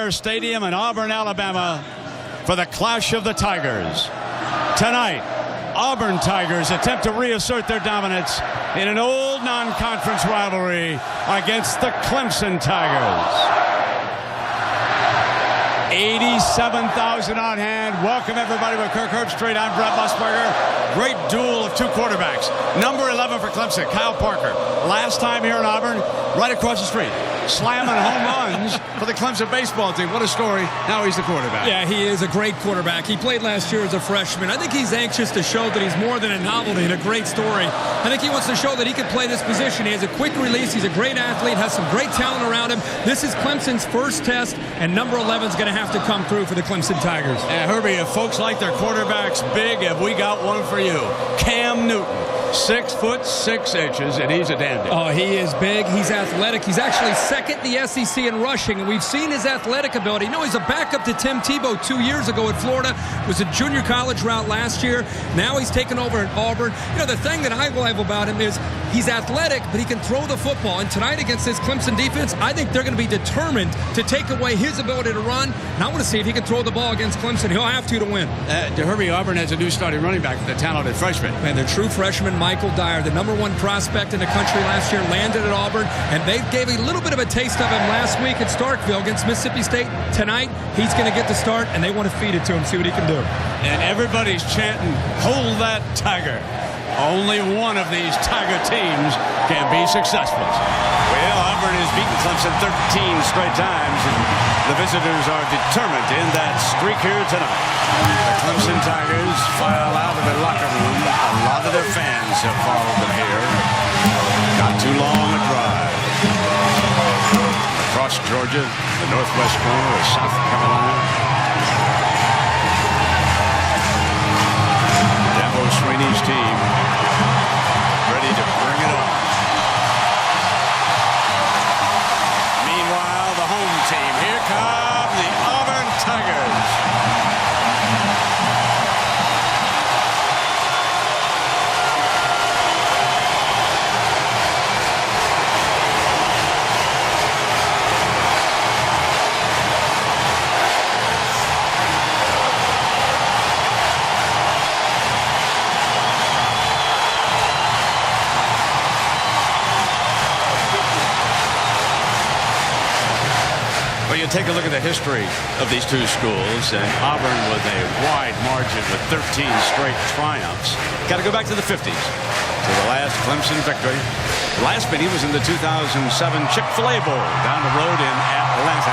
Jordan-Hare Stadium in Auburn, Alabama, for the clash of the Tigers. Tonight, Auburn Tigers attempt to reassert their dominance in an old non-conference rivalry against the Clemson Tigers. 87,000 on hand. Welcome everybody with Kirk Herbstreit. I'm Brett Musburger. Great duel of two quarterbacks. Number 11 for Clemson, Kyle Parker. Last time here in Auburn, right across the street. Slamming home runs for the Clemson baseball team. What a story. Now he's the quarterback. Yeah, he is a great quarterback. He played last year as a freshman. I think he's anxious to show that he's more than a novelty and a great story. I think he wants to show that he can play this position. He has a quick release. He's a great athlete, has some great talent around him. This is Clemson's first test, and number 11 is going to have to come through for the Clemson Tigers. And Herbie, if folks like their quarterbacks big, have we got one for you. Cam Newton. 6 foot 6 inches, and he's a dandy. Oh, he is big. He's athletic. He's actually second in the SEC in rushing, and we've seen his athletic ability. You know, he's a backup to Tim Tebow 2 years ago at Florida. Was a junior college route last year. Now he's taken over at Auburn. You know, the thing that I love about him is he's athletic, but he can throw the football. And tonight against this Clemson defense, I think they're going to be determined to take away his ability to run. And I want to see if he can throw the ball against Clemson. He'll have to win. Herbie, Auburn has a new starting running back, the talented freshman. And the true freshman, Michael Dyer, the number 1 prospect in the country last year, landed at Auburn, and they gave a little bit of a taste of him last week at Starkville against Mississippi State. Tonight, he's going to get the start, and they want to feed it to him, see what he can do. And everybody's chanting, "Hold that Tiger." Only one of these Tiger teams can be successful. Well, Auburn has beaten Clemson 13 straight times, and the visitors are determined to end that streak here tonight. The Clemson Tigers file out of the locker room. A lot of their fans have followed them here. Not too long a drive. Across Georgia, the northwest corner of South Carolina. Dabo Swinney's team ready to bring it on. Meanwhile, the home team. Here come the Auburn Tigers. Well, you take a look at the history of these two schools, and Auburn with a wide margin with 13 straight triumphs. Got to go back to the 50s, to the last Clemson victory. The last meeting was in the 2007 Chick-fil-A Bowl down the road in Atlanta.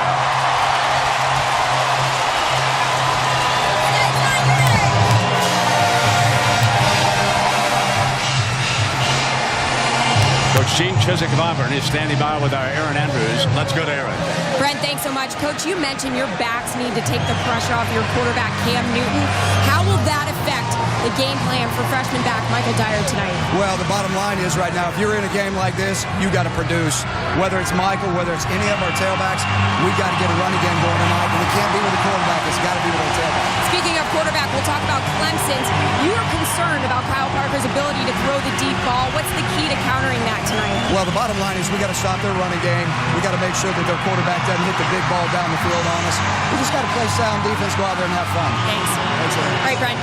Coach Gene Chizik of Auburn is standing by with our Aaron Andrews. Let's go to Aaron. Brent, thanks so much. Coach, you mentioned your backs need to take the pressure off your quarterback, Cam Newton. How will that affect the game plan for freshman back Michael Dyer tonight? Well, the bottom line is right now, if you're in a game like this, you got to produce. Whether it's Michael, whether it's any of our tailbacks, we got to get a running game going tonight. And it can't be with the quarterback. It's got to be with our tailback. Speaking of quarterback, we'll talk about Clemson's. You are concerned about Kyle Parker's ability to throw the deep ball. What's the key to countering that tonight? Well, the bottom line is we got to stop their running game. We got to make sure that their quarterback doesn't hit the big ball down the field on us. We just got to play sound defense, go out there and have fun. Thanks. All right, Brent.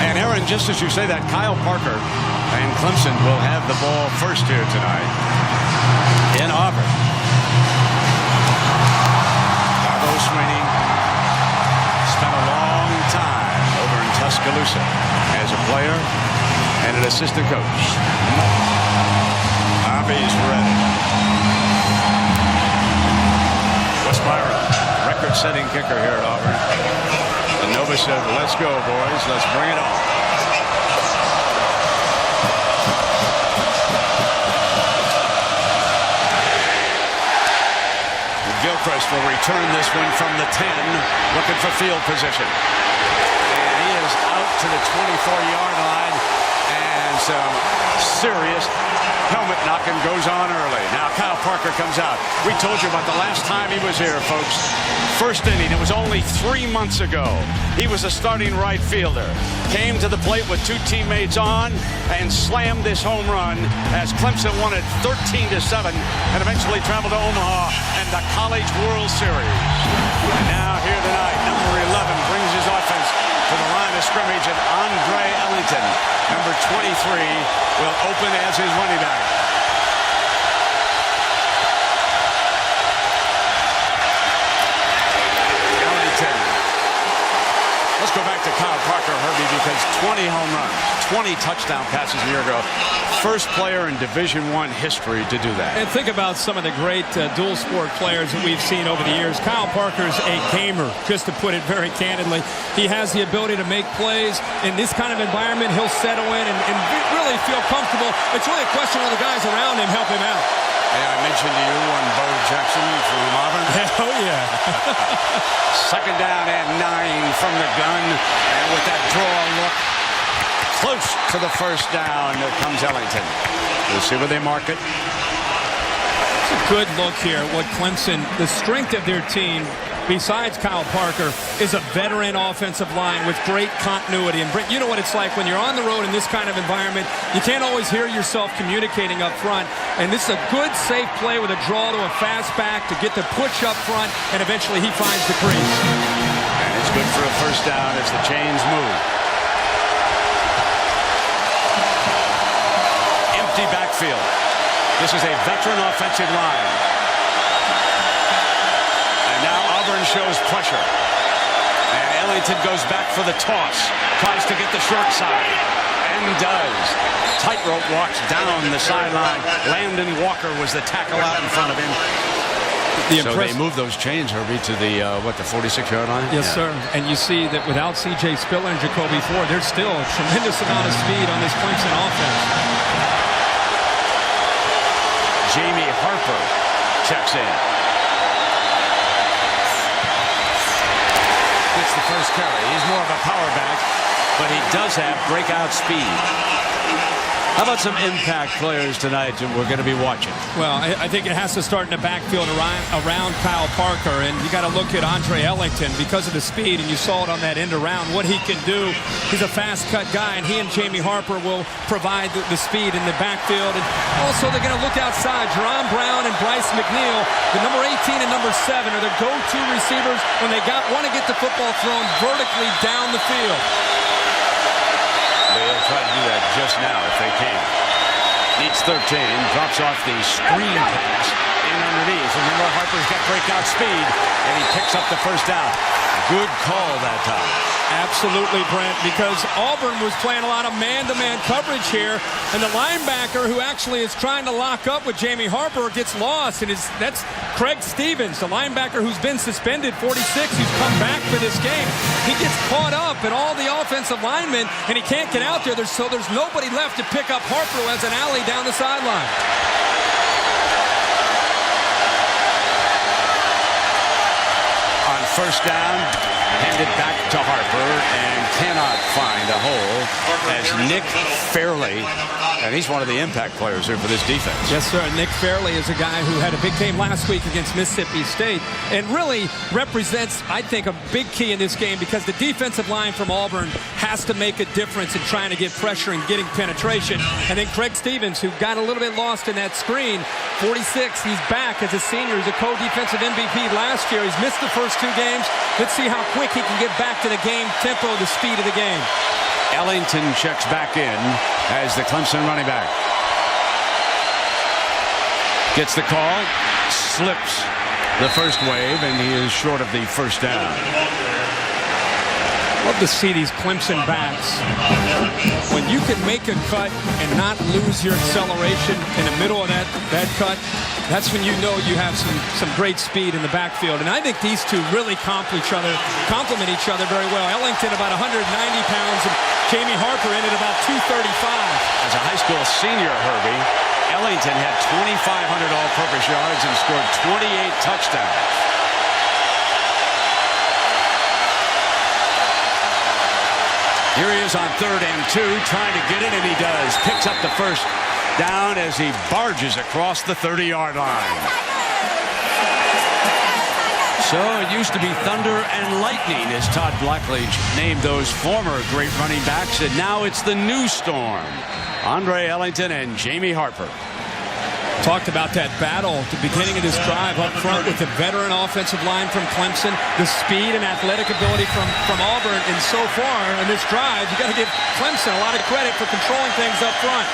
And Aaron, just as you say that, Kyle Parker and Clemson will have the ball first here tonight in Auburn. Dabo Swinney spent a long time over in Tuscaloosa as a player and an assistant coach. Bobby's ready. Wes Byron, record-setting kicker here at Auburn. And Nova said, "Let's go, boys. Let's bring it on." Gilchrist will return this one from the 10, looking for field position. And he is out to the 24-yard line. And some serious helmet knocking goes on early. Now Kyle Parker comes out. We told you about the last time he was here, folks. First inning. It was only 3 months ago. He was a starting right fielder. Came to the plate with 2 teammates on and slammed this home run as Clemson won it 13-7 and eventually traveled to Omaha and the College World Series. And now here tonight, number 11 brings his offense to the line of scrimmage, and Andre Ellington, number 23, will open as his running back. Ellington. Let's go back to Kyle Parker, Herbie, because 20 home runs, 20 touchdown passes a year ago. First player in Division I history to do that. And think about some of the great dual sport players that we've seen over the years. Kyle Parker's a gamer, just to put it very candidly. He has the ability to make plays. In this kind of environment, he'll settle in and really feel comfortable. It's really a question of the guys around him help him out. Yeah, I mentioned to you on Bo Jackson from Auburn. Oh, yeah. Second down and 9 from the gun. And with that draw look, close to the first down comes Ellington. We'll see where they mark it. It's a good look here. What Clemson, the strength of their team, besides Kyle Parker, is a veteran offensive line with great continuity. And Brent, you know what it's like when you're on the road in this kind of environment. You can't always hear yourself communicating up front. And this is a good, safe play with a draw to a fast back to get the push up front, and eventually he finds the crease. And it's good for a first down as the chains move. Empty backfield. This is a veteran offensive line. And now Auburn shows pressure. And Ellington goes back for the toss. Tries to get the short side. And does. Tightrope walks down the sideline. Landon Walker was the tackle out in front of him. So they move those chains, Herbie, to the, the 46-yard line? Yes, sir. And you see that without C.J. Spiller and Jacoby Ford, there's still a tremendous amount of speed on this Clemson offense. Jamie Harper checks in. Gets the first carry. He's more of a power back, but he does have breakout speed. How about some impact players tonight that we're going to be watching? Well, I think it has to start in the backfield around Kyle Parker, and you got to look at Andre Ellington because of the speed, and you saw it on that end around, what he can do. He's a fast-cut guy, and he and Jamie Harper will provide the speed in the backfield. And also, they're going to look outside. Jerron Brown and Bryce McNeil, the number 18 and number 7, are the go-to receivers when they want to get the football thrown vertically down the field. They'll try to do that just now if they can. Needs 13, drops off the screen pass in underneath. Remember, Harper's got breakout speed, and he picks up the first down. Good call that time. Absolutely, Brent, because Auburn was playing a lot of man-to-man coverage here, and the linebacker who actually is trying to lock up with Jamie Harper gets lost, and that's Craig Stevens, the linebacker who's been suspended, 46, who's come back for this game. He gets caught up in all the offensive linemen, and he can't get out there, so there's nobody left to pick up Harper, who has an alley down the sideline. On first down, handed back to Harper and cannot find a hole as Nick Fairley, and he's one of the impact players here for this defense. Yes, sir. Nick Fairley is a guy who had a big game last week against Mississippi State and really represents, I think, a big key in this game because the defensive line from Auburn has to make a difference in trying to get pressure and getting penetration. And then Craig Stevens, who got a little bit lost in that screen, 46, he's back as a senior. He's a co-defensive MVP last year. He's missed the first 2 games. Let's see how quick he can get back to the game tempo, the speed of the game. Ellington checks back in as the Clemson running back. Gets the call, slips the first wave, and he is short of the first down. Love to see these Clemson backs. When you can make a cut and not lose your acceleration in the middle of that cut, that's when you know you have some great speed in the backfield. And I think these two really complement each other very well. Ellington about 190 pounds and Jamie Harper in at about 235. As a high school senior, Herbie, Ellington had 2,500 all-purpose yards and scored 28 touchdowns. Here he is on 3rd and 2, trying to get it, and he does. Picks up the first down as he barges across the 30-yard line. So it used to be thunder and lightning, as Todd Blackledge named those former great running backs, and now it's the new storm. Andre Ellington and Jamie Harper. Talked about that battle at the beginning of this drive up front with the veteran offensive line from Clemson, the speed and athletic ability from Auburn, and so far in this drive, you got to give Clemson a lot of credit for controlling things up front.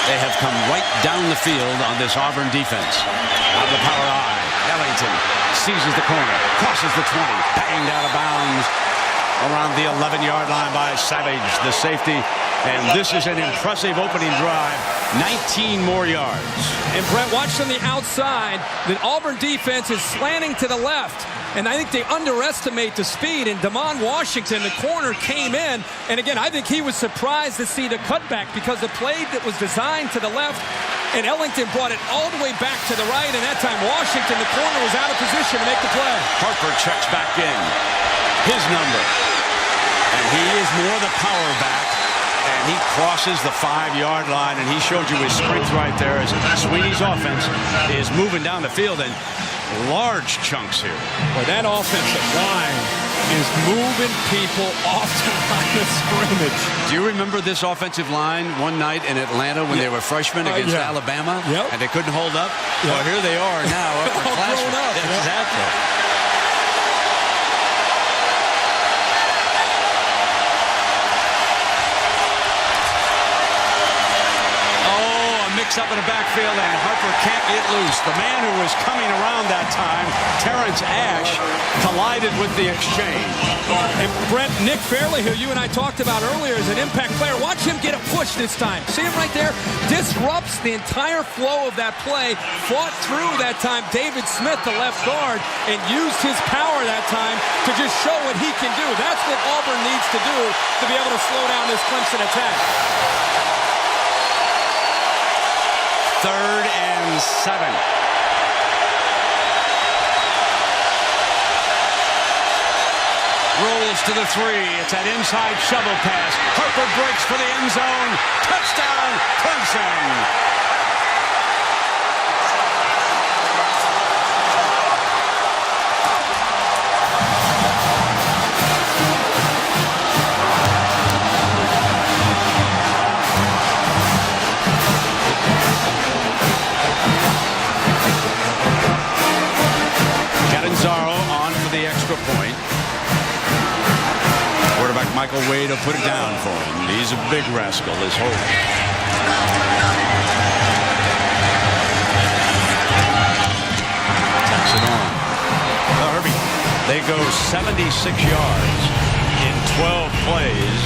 They have come right down the field on this Auburn defense. Out of the power I, Ellington seizes the corner, crosses the 20, banged out of bounds around the 11-yard line by Savage, the safety. And this is an impressive opening drive. 19 more yards. And Brett, watch from the outside. The Auburn defense is slanting to the left. And I think they underestimate the speed. And Damon Washington, the corner, came in. And again, I think he was surprised to see the cutback because the play that was designed to the left, and Ellington brought it all the way back to the right. And that time, Washington, the corner, was out of position to make the play. Harper checks back in. His number. And he is more the power back. And he crosses the 5-yard line, and he showed you his strength right there as Sweeney's offense is moving down the field in large chunks here. Well, that offensive line is moving people off the line of scrimmage. Do you remember this offensive line one night in Atlanta when they were freshmen against Alabama? Yep. And they couldn't hold up? Yep. Well, here they are now, upperclassmen. Exactly. Up in the backfield, and Harper can't get loose. The man who was coming around that time, Terrence Ash, collided with the exchange. And Brent, Nick Fairley, who you and I talked about earlier, is an impact player. Watch him get a push this time. See him right there? Disrupts the entire flow of that play. Fought through that time David Smith, the left guard, and used his power that time to just show what he can do. That's what Auburn needs to do to be able to slow down this Clemson attack. 3rd and 7. Rolls to the 3. It's an inside shovel pass. Harper breaks for the end zone. Touchdown, Clemson. On for the extra point. Quarterback Michael Wade will put it down for him. He's a big rascal, is Hope. Takes it on. Oh, Herbie. They go 76 yards in 12 plays.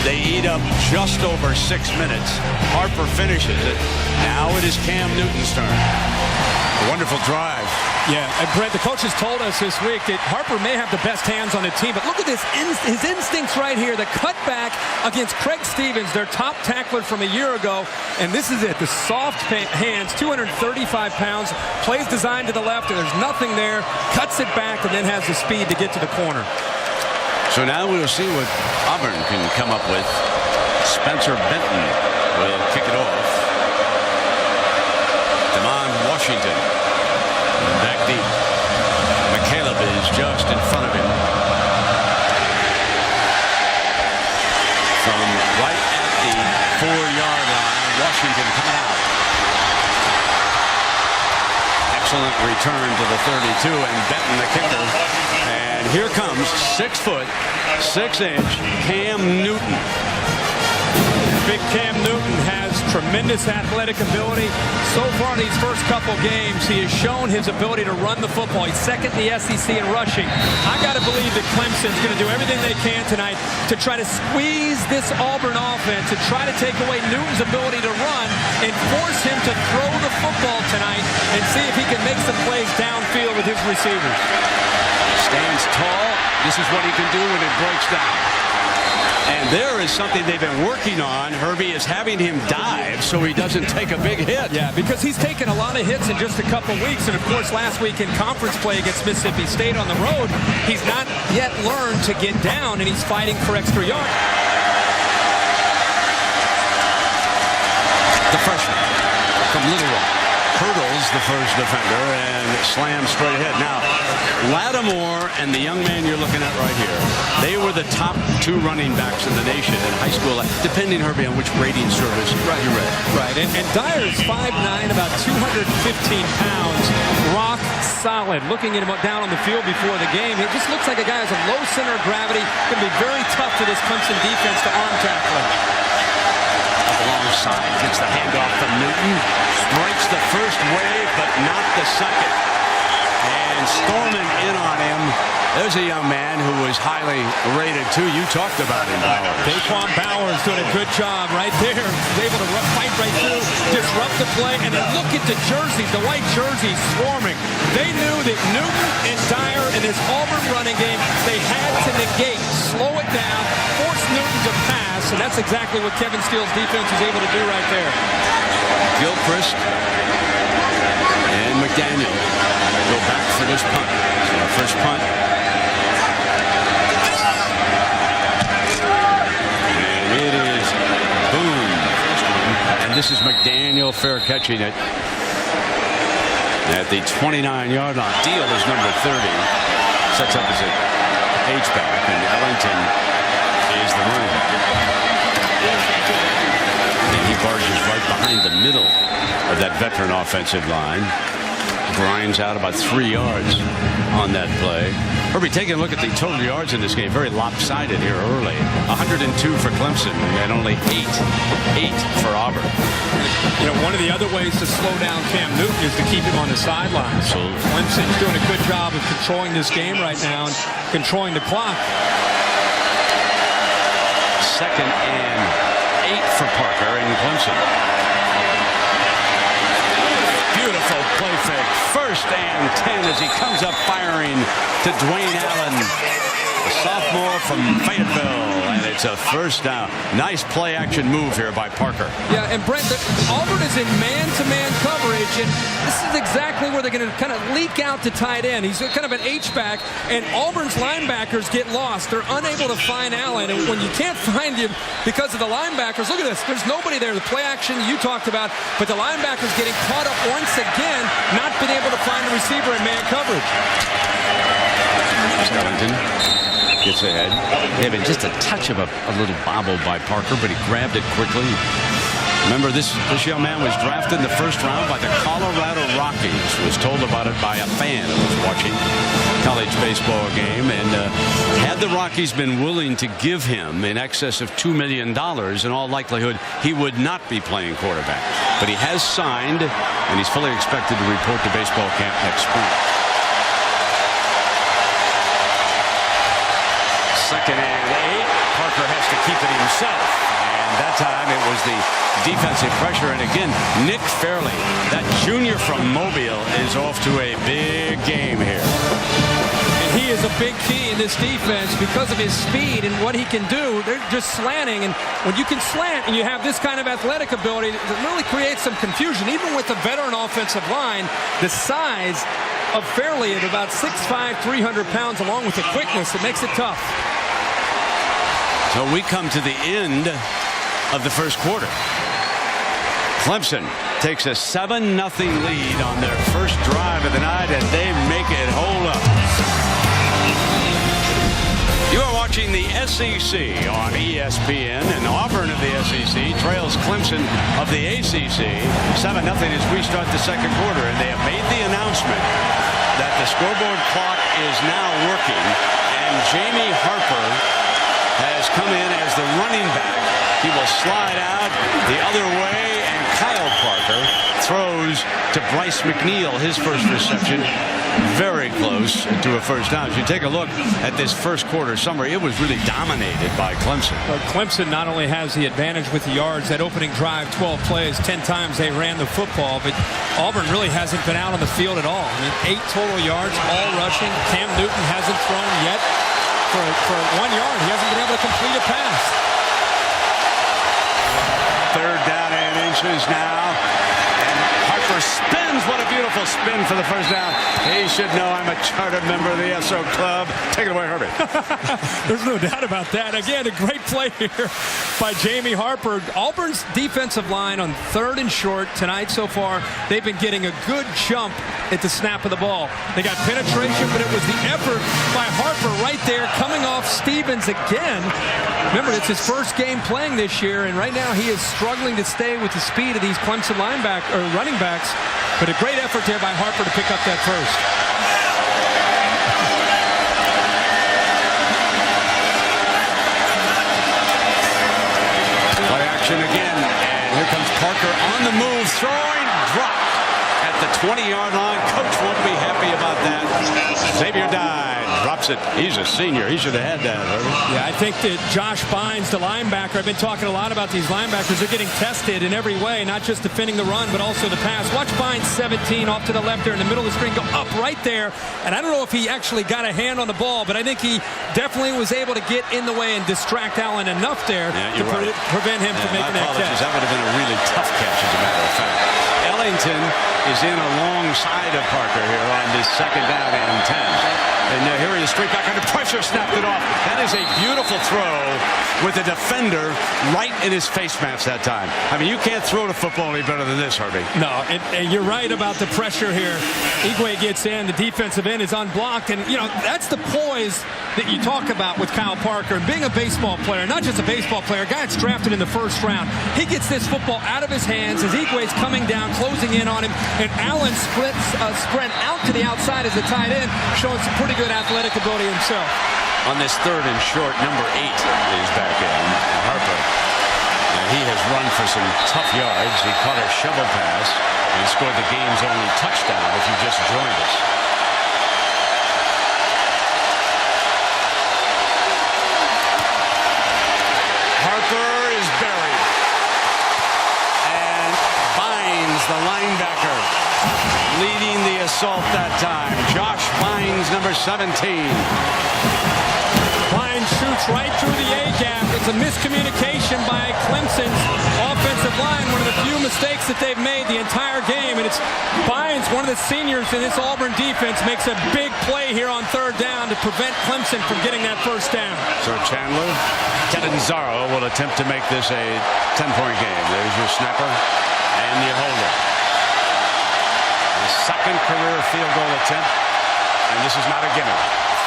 They eat up just over 6 minutes. Harper finishes it. Now it is Cam Newton's turn. A wonderful drive. Yeah, and Brent, the coaches told us this week that Harper may have the best hands on the team, but look at this, his instincts right here. The cutback against Craig Stevens, their top tackler from a year ago, and this is it, the soft hands, 235 pounds, plays designed to the left, and there's nothing there, cuts it back, and then has the speed to get to the corner. So now we'll see what Auburn can come up with. Spencer Benton will kick it off. Damon Washington back deep. McCaleb is just in front of him. From right at the 4-yard line, Washington coming out. Excellent return to the 32, and Benton the kicker. And here comes 6 foot, 6 inch Cam Newton. Big Cam Newton has tremendous athletic ability. So far these first couple games, he has shown his ability to run the football. He's second in the SEC in rushing. I got to believe that Clemson's going to do everything they can tonight to try to squeeze this Auburn offense, to try to take away Newton's ability to run and force him to throw the football tonight and see if he can make some plays downfield with his receivers. Stands tall. This is what he can do when it breaks down. And there is something they've been working on, Herbie, is having him dive so he doesn't take a big hit. Yeah, because he's taken a lot of hits in just a couple weeks. And, of course, last week in conference play against Mississippi State on the road, he's not yet learned to get down, and he's fighting for extra yards. The freshman from Little Rock hurdles the first defender and slams straight ahead. Now, Lattimore and the young man you're looking at right here, they were the top 2 running backs in the nation in high school, depending, Herbie, on which rating service you read. Right, and Dyer is 5'9", about 215 pounds, rock solid. Looking at him down on the field before the game, it just looks like a guy has a low center of gravity. Going to be very tough for this Clemson defense to arm tackle him. Up alongside, gets the handoff from Newton, strikes the first wave, but not the second. And storming in on him, there's a young man who was highly rated, too. You talked about him, Bowers. Daquan Bowers doing a good job right there. He's able to fight right through, disrupt the play, and then look at the jerseys, the white jerseys swarming. They knew that Newton and Dyer in this Auburn running game, they had to negate, slow it down, force Newton to pass, and that's exactly what Kevin Steele's defense was able to do right there. Gilchrist and McDaniel go back for this punt. So our first punt. And it is boom. And this is McDaniel fair catching it at the 29-yard line. Deal is number 30. Sets up as a H-back, and Ellington is the running back. And he barges right behind the middle of that veteran offensive line. Grinds out about 3 yards on that play. Herbie, taking a look at the total yards in this game, very lopsided here early. 102 for Clemson and only 8 for Auburn. You know, one of the other ways to slow down Cam Newton is to keep him on the sidelines. So Clemson's doing a good job of controlling this game right now and controlling the clock. 2nd and 8 for Parker in Clemson. Beautiful play fake. 1st and 10 as he comes up firing to Dwayne Allen, the sophomore from Fayetteville, and it's a first down. Nice play action move here by Parker. Yeah, and Brent, Auburn is in man-to-man coverage, and this is exactly where they're going to kind of leak out to tight end. He's kind of an H-back, and Auburn's linebackers get lost. They're unable to find Allen, and when you can't find him because of the linebackers, look at this. There's nobody there. The play action you talked about, but the linebackers getting caught up once again, not being able to find the receiver in man coverage. Ellington gets ahead. Having just a touch of a little bobble by Parker, but he grabbed it quickly. Remember, this young man was drafted in the 1st round by the Colorado Rockies. Was told about it by a fan who was watching a college baseball game. And had the Rockies been willing to give him in excess of $2 million, in all likelihood, he would not be playing quarterback. But he has signed, and he's fully expected to report to baseball camp next spring. 2nd and 8. Parker has to keep it himself. And that time it was the defensive pressure. And again, Nick Fairley, that junior from Mobile, is off to a big game here. And he is a big key in this defense because of his speed and what he can do. They're just slanting. And when you can slant and you have this kind of athletic ability, it really creates some confusion. Even with the veteran offensive line, the size of Fairley at about 6'5", 300 pounds, along with the quickness, it makes it tough. So we come to the end of the 1st quarter. Clemson takes a 7-0 lead on their first drive of the night, and they make it hold up. You are watching the SEC on ESPN, and Auburn of the SEC trails Clemson of the ACC 7-0 as we start the 2nd quarter, and they have made the announcement that the scoreboard clock is now working, and Jamie Harper has come in as the running back. He will slide out the other way, and Kyle Parker throws to Bryce McNeil, his first reception. Very close to a first down. As you take a look at this 1st quarter summary, it was really dominated by Clemson. But Clemson not only has the advantage with the yards, that opening drive, 12 plays, 10 times they ran the football, but Auburn really hasn't been out on the field at all. I mean, 8 total yards, all rushing. Cam Newton hasn't thrown yet. For 1 yard, he hasn't been able to complete a pass. 3rd down and inches now, and Harper spins Stevens, what a beautiful spin for the first down. He should know I'm a chartered member of the SO Club. Take it away, Herbie. There's no doubt about that. Again, a great play here by Jamie Harper. Auburn's defensive line on 3rd and short tonight so far, they've been getting a good jump at the snap of the ball. They got penetration, but it was the effort by Harper right there coming off Stevens again. Remember, it's his first game playing this year, and right now he is struggling to stay with the speed of these Clemson running backs. But a great effort there by Harper to pick up that first. Play action again, and here comes Parker on the move, throwing, drop at the 20-yard line. Coach won't be happy about that. Xavier died, drops it. He's a senior. He should have had that. Yeah, I think that Josh Bynes, the linebacker, I've been talking a lot about these linebackers. They're getting tested in every way, not just defending the run, but also the pass. Watch Bynes, 17, off to the left there in the middle of the screen, go up right there. And I don't know if he actually got a hand on the ball, but I think he definitely was able to get in the way and distract Allen enough there to prevent him from making that catch. That would have been a really tough catch, as a matter of fact. Ellington is in alongside of Parker here on this 2nd down and 10. And here he is straight back under pressure, snapped it off. That is a beautiful throw with the defender right in his face mask that time. I mean, you can't throw the football any better than this, Herbie. No, and you're right about the pressure here. Igwe gets in, the defensive end is unblocked, and, you know, that's the poise that you talk about with Kyle Parker. And being a baseball player, not just a baseball player, a guy that's drafted in the 1st round, he gets this football out of his hands as Igwe's coming down, closing in on him, and Allen sprint out to the outside as a tight end, showing some pretty good athletic ability himself. On this 3rd and short, number 8 is back in, Harper. And he has run for some tough yards. He caught a shovel pass and scored the game's only touchdown if you just joined us. Harper is buried. And Bynes, the linebacker, leading the assault that time. Josh Bynes, number 17. Bynes shoots right through the A-gap. It's a miscommunication by Clemson's offensive line. One of the few mistakes that they've made the entire game. And it's Bynes, one of the seniors in this Auburn defense, makes a big play here on 3rd down to prevent Clemson from getting that first down. So Chandler, Catanzaro will attempt to make this a 10-point game. There's your snapper and your holder. His 2nd career field goal attempt, and this is not a gimme.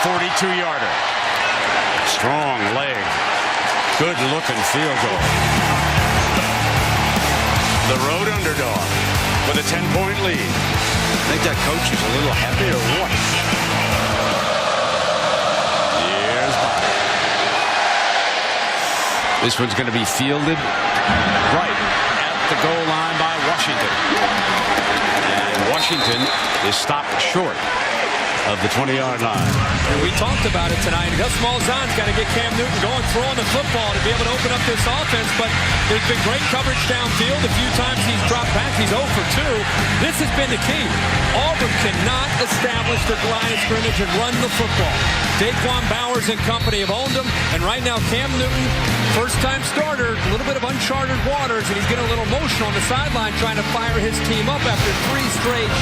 42-yarder. Strong leg. Good-looking field goal. The road underdog with a 10-point lead. I think that coach is a little happy or what? Here's Bob. This one's going to be fielded right at the goal line by Washington. And Washington is stopped short of the 20-yard line. And we talked about it tonight. Gus Malzahn's got to get Cam Newton going, throwing the football to be able to open up this offense, but there's been great coverage downfield. A few times he's dropped back. He's 0 for 2. This has been the key. Auburn cannot establish their line of scrimmage and run the football. Daquan Bowers and company have owned them, and right now Cam Newton, first-time starter, a little bit of uncharted waters, and he's getting a little emotional on the sideline trying to fire his team up after 3 straight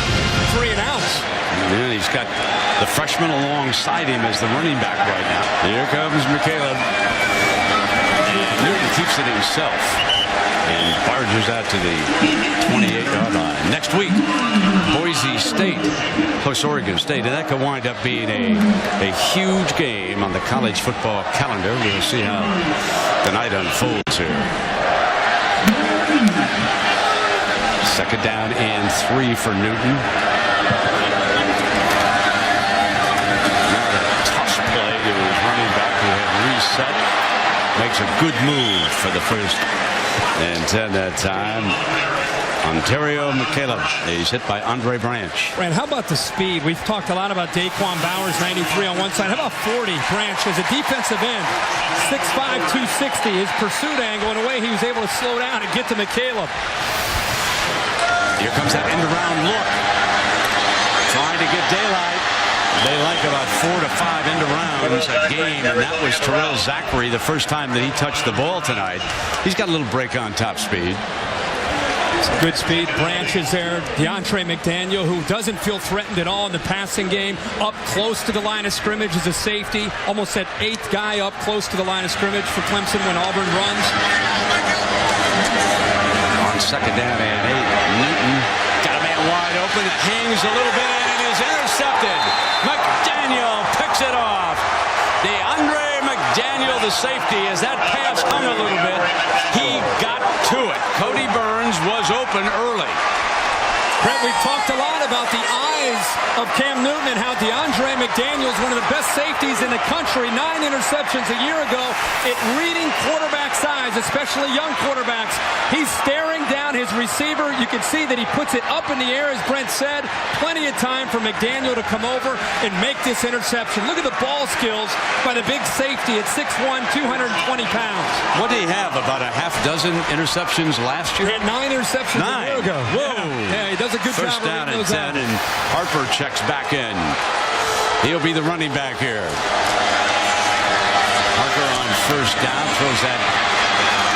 3-and-outs. And he's got the freshman alongside him as the running back right now. Here comes McCaleb. And Newton keeps it himself and barges out to the 28-yard line. Next week, Boise State hosts Oregon State, and that could wind up being a huge game on the college football calendar. We'll see how the night unfolds here. 2nd down and 3 for Newton. Reset, makes a good move for the 1st and 10 that time. Ontario McCaleb is hit by Andre Branch. Rand, how about the speed? We've talked a lot about Daquan Bowers, 93 on one side. How about 40? Branch as a defensive end, 6'5", 260. His pursuit angle, in a way he was able to slow down and get to McCaleb. Here comes that end-around look. Trying to get daylight. They like about 4 to 5 end-arounds a game, and that was Terrell Zachary the first time that he touched the ball tonight. He's got a little break on top speed. Good speed, branches there. DeAndre McDaniel, who doesn't feel threatened at all in the passing game, up close to the line of scrimmage as a safety. Almost that 8th guy up close to the line of scrimmage for Clemson when Auburn runs. On second down and 8, Newton got a man wide open. It hangs a little bit and it is intercepted. McDaniel picks it off. DeAndre McDaniel, the safety, as that pass hung a little bit, he got to it. Cody Burns was open early. Brett, we've talked a lot about the eyes of Cam Newton and how DeAndre McDaniel is one of the best safeties in the country. 9 interceptions a year ago at reading quarterback's eyes, especially young quarterbacks. He's staring down his receiver. You can see that he puts it up in the air, as Brent said. Plenty of time for McDaniel to come over and make this interception. Look at the ball skills by the big safety at 6'1", 220 pounds. What did he have, about a half dozen interceptions last year? He had 9 interceptions a year ago. Whoa. Yeah, he does a good First job down of and those 10, out. and Harper checks back in. He'll be the running back here. Harper on first down, throws that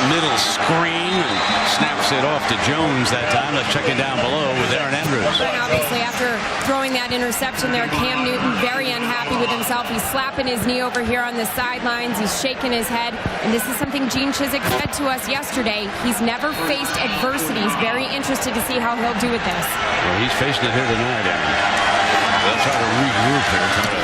middle screen and snaps it off to Jones that time. Let's check it down below with Aaron Andrews. And obviously, after throwing that interception there, Cam Newton very unhappy with himself. He's slapping his knee over here on the sidelines. He's shaking his head. And this is something Gene Chizik said to us yesterday. He's never faced adversity. He's very interested to see how he'll do with this. Well, he's facing it here tonight, Aaron. They'll try to regroup here, try to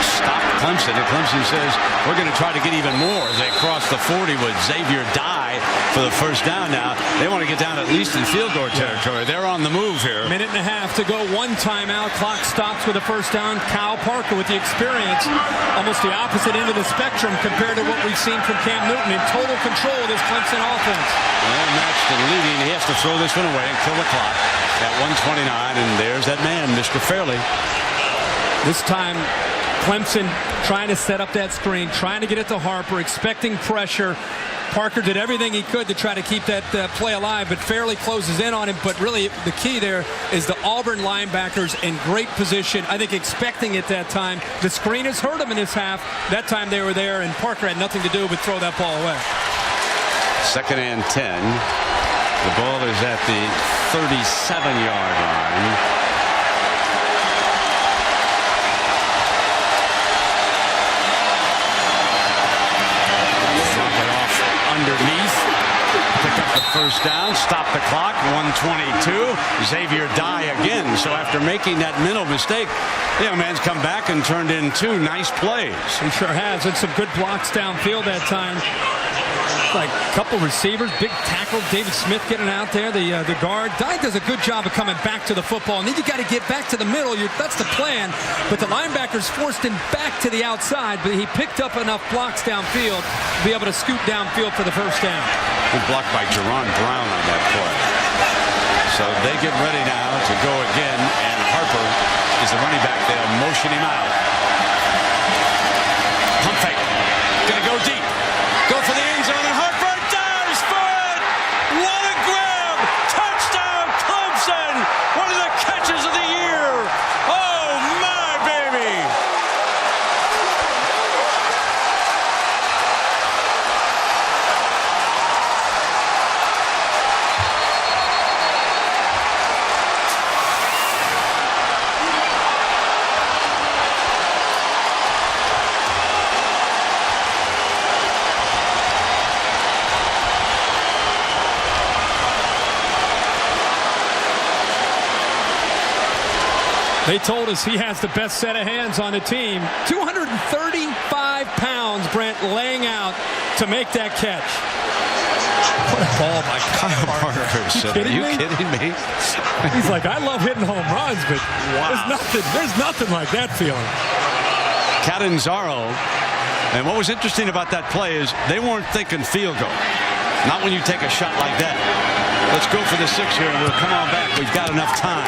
stop Clemson. And Clemson says, we're going to try to get even more as they cross the 40 with Xavier Dye for the first down now. They want to get down at least in field goal territory. They're on the move here. Minute and a half to go. 1 timeout. Clock stops with a first down. Kyle Parker with the experience. Almost the opposite end of the spectrum compared to what we've seen from Cam Newton in total control of this Clemson offense. Well, matched and leading. He has to throw this one away and kill the clock at 1:29. And there's that man, Mr. Fairley. This time, Clemson trying to set up that screen, trying to get it to Harper, expecting pressure. Parker did everything he could to try to keep that play alive, but Fairley closes in on him. But really, the key there is the Auburn linebackers in great position. I think expecting it that time. The screen has hurt him in this half. That time they were there, and Parker had nothing to do but throw that ball away. Second and 10. The ball is at the 37-yard line. Underneath, pick up the first down, stop the clock, 1:22. Xavier Dye again. So after making that mental mistake, the young man's come back and turned in 2 nice plays. He sure has. And some good blocks downfield that time. Like a couple receivers, big tackle, David Smith getting out there, the guard. Dye does a good job of coming back to the football, and then you got to get back to the middle. That's the plan. But the linebackers forced him back to the outside, but he picked up enough blocks downfield to be able to scoot downfield for the first down. Good block by Jerron Brown on that play. So they get ready now to go again, and Harper is the running back. They'll motion him out. Pump fake. Gonna go deep. Go for the end zone, and Harper dives for it! What a grab! Touchdown, Clemson! One of the catches of the year! Oh, my baby! They told us he has the best set of hands on the team. 235 pounds, Brent, laying out to make that catch. What a ball by Kyle Parker. Are you kidding me? He's like, I love hitting home runs, but Wow. there's nothing like that feeling. Catanzaro. And what was interesting about that play is they weren't thinking field goal. Not when you take a shot like that. Let's go for the 6 here, and we'll come on back. We've got enough time.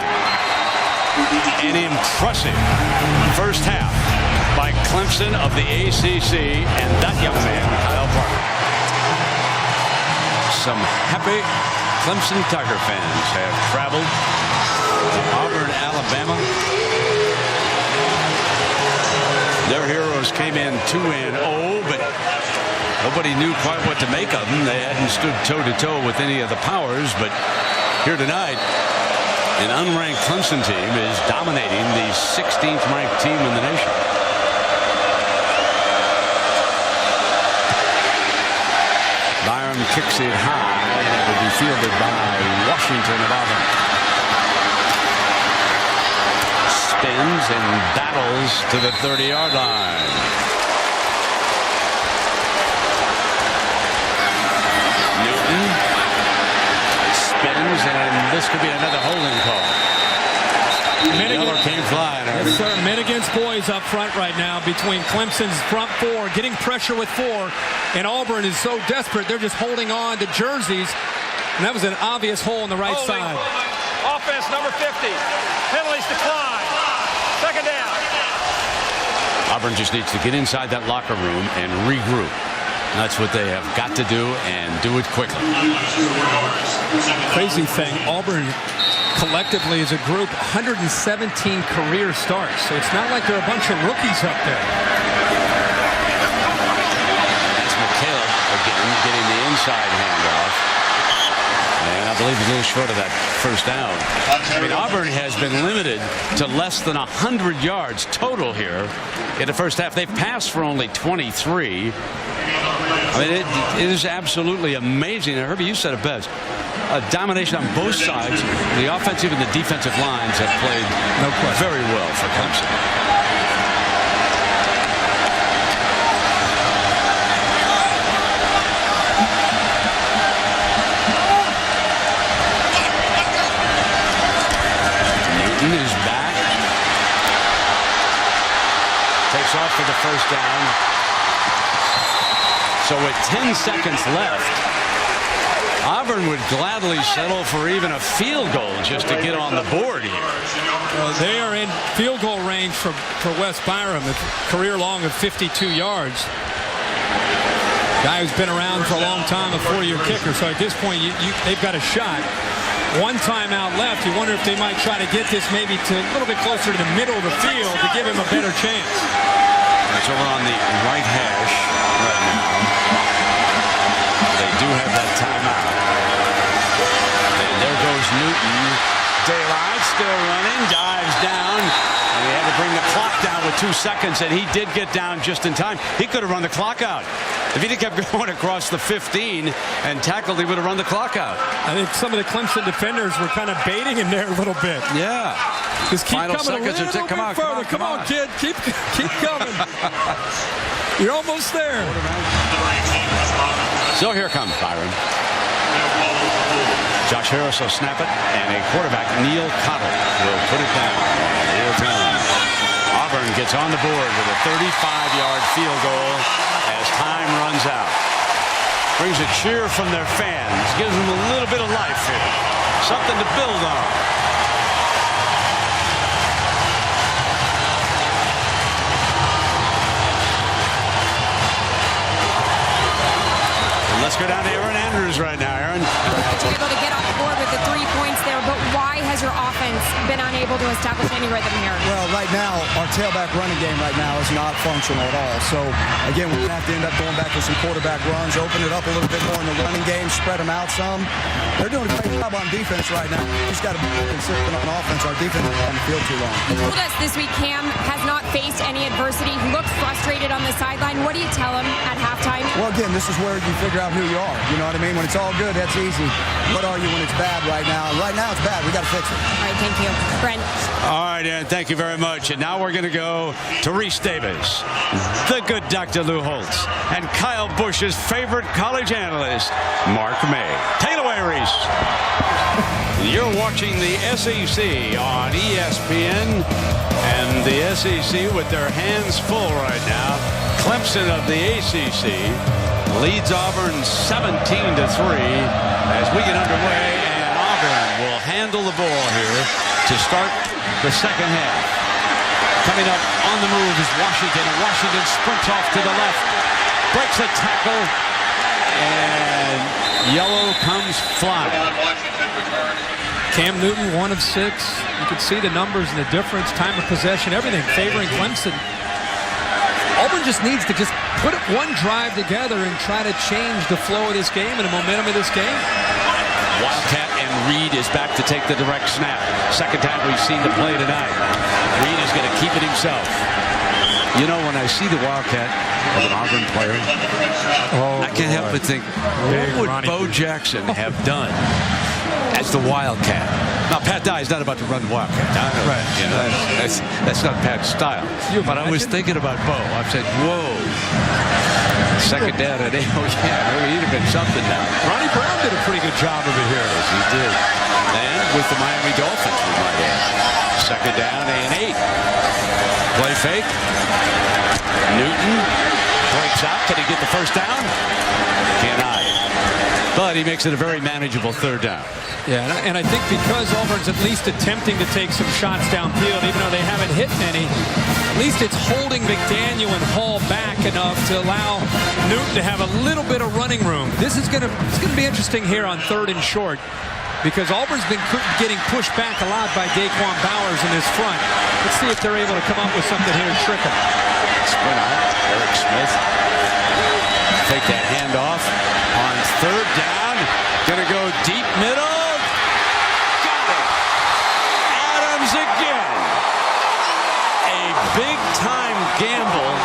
An impressive first half by Clemson of the ACC and that young man, Kyle Parker. Some happy Clemson Tiger fans have traveled to Auburn, Alabama. Their heroes came in 2-0, but nobody knew quite what to make of them. They hadn't stood toe-to-toe with any of the powers, but here tonight. An unranked Clemson team is dominating the 16th ranked team in the nation. Byram kicks it high, and it will be fielded by Washington of Auburn. Spins and battles to the 30-yard line. Newton spins, and this could be another holding call. Miller came flying. Yes, sir. Minigan's boys up front right now between Clemson's front four, getting pressure with four, and Auburn is so desperate they're just holding on to jerseys, and that was an obvious hole on the right side. Offense number 50. Penalties decline. Second down. Auburn just needs to get inside that locker room and regroup. That's what they have got to do, and do it quickly. Crazy thing, Auburn collectively as a group 117 career starts, so it's not like there are a bunch of rookies up there. That's McCaleb again getting the inside handoff, and I believe he's a little short of that first down. I mean, Auburn has been limited to less than 100 yards total here in the first half. They've passed for only 23. I mean, it is absolutely amazing. And Herbie, you said it best. A domination on both sides. The offensive and the defensive lines have played very well for Clemson. Newton is back. Takes off for the first down. So with 10 seconds left, Auburn would gladly settle for even a field goal just to get on the board here. They are in field goal range for Wes Byram, a career long of 52 yards. Guy who's been around for a long time, a 4-year kicker. So at this point, they've got a shot. One timeout left. You wonder if they might try to get this maybe to a little bit closer to the middle of the field to give him a better chance. It's over on the right hash right now. They do have that timeout. And there goes Newton. Daylight still running, dives down, and he had to bring the clock down with 2 seconds, and he did get down just in time. He could have run the clock out. If he'd have kept going across the 15 and tackled, he would have run the clock out. I think some of the Clemson defenders were kind of baiting him there a little bit. Yeah. Just keep Final coming seconds a little come on, bit further. Come on, kid. Keep coming. You're almost there. So here comes Byron. Josh Harris will snap it, and a quarterback, Neil Cottle, will put it down. Here comes. Auburn gets on the board with a 35-yard field goal as time runs out. Brings a cheer from their fans. Gives them a little bit of life here. Something to build on. Let's go down to Aaron Andrews right now. Aaron. You're able to get off the board with the 3 points there, but why has your offense been unable to establish any rhythm here? Well, right now, our tailback running game right now is not functional at all. So, again, we're going to have to end up going back to some quarterback runs, open it up a little bit more in the running game, spread them out some. They're doing a great job on defense right now. We just got to be consistent on offense. Our defense is on the field too long. He told us this week Cam has not faced any adversity. He looks frustrated on the sideline. What do you tell him at halftime? Well, again, this is where you figure out who you are. You know what I mean? When it's all good, that's easy. What are you when it's bad right now? And right now it's bad. We got to fix it. All right, thank you. Brent. All right, Aaron, thank you very much. And now we're going to go to Reese Davis, the good Dr. Lou Holtz, and Kyle Busch's favorite college analyst, Mark May. Take it away, Reese. You're watching the SEC on ESPN, and the SEC with their hands full right now. Clemson of the ACC leads Auburn 17-3 as we get underway, and Auburn will handle the ball here to start the second half. Coming up on the move is Washington, and Washington sprints off to the left, breaks a tackle, and yellow comes flying. Cam Newton, 1 of 6. You can see the numbers and the difference, time of possession, everything favoring Clemson. Auburn just needs to put one drive together and try to change the flow of this game and the momentum of this game. Wildcat, and Reed is back to take the direct snap. Second time we've seen the play tonight. Reed is going to keep it himself. You know, when I see the Wildcat of an Auburn player, I can't help but think, what would Bo Jackson have done as the Wildcat? Now, Pat Dye is not about to run the Wildcat. Right. You know, that's not Pat's style. But I was thinking about Bo. I said, whoa. Second down and 8. Oh, yeah, he'd have been something now. Ronnie Brown did a pretty good job over here. Yes, he did. And with the Miami Dolphins, we might add. Second down and 8. Play fake. Newton breaks out. Can he get the first down? Cannot. But he makes it a very manageable third down. Yeah, and I think because Auburn's at least attempting to take some shots downfield, even though they haven't hit many, at least it's holding McDaniel and Hall back enough to allow Newton to have a little bit of running room. This is going to be interesting here on 3rd and short, because Auburn's been getting pushed back a lot by Daquan Bowers in this front. Let's see if they're able to come up with something here and trick him. Sprint out. Eric Smith. Take that handoff on 3rd down. Gonna go deep middle. Got it. Adams again. A big time gamble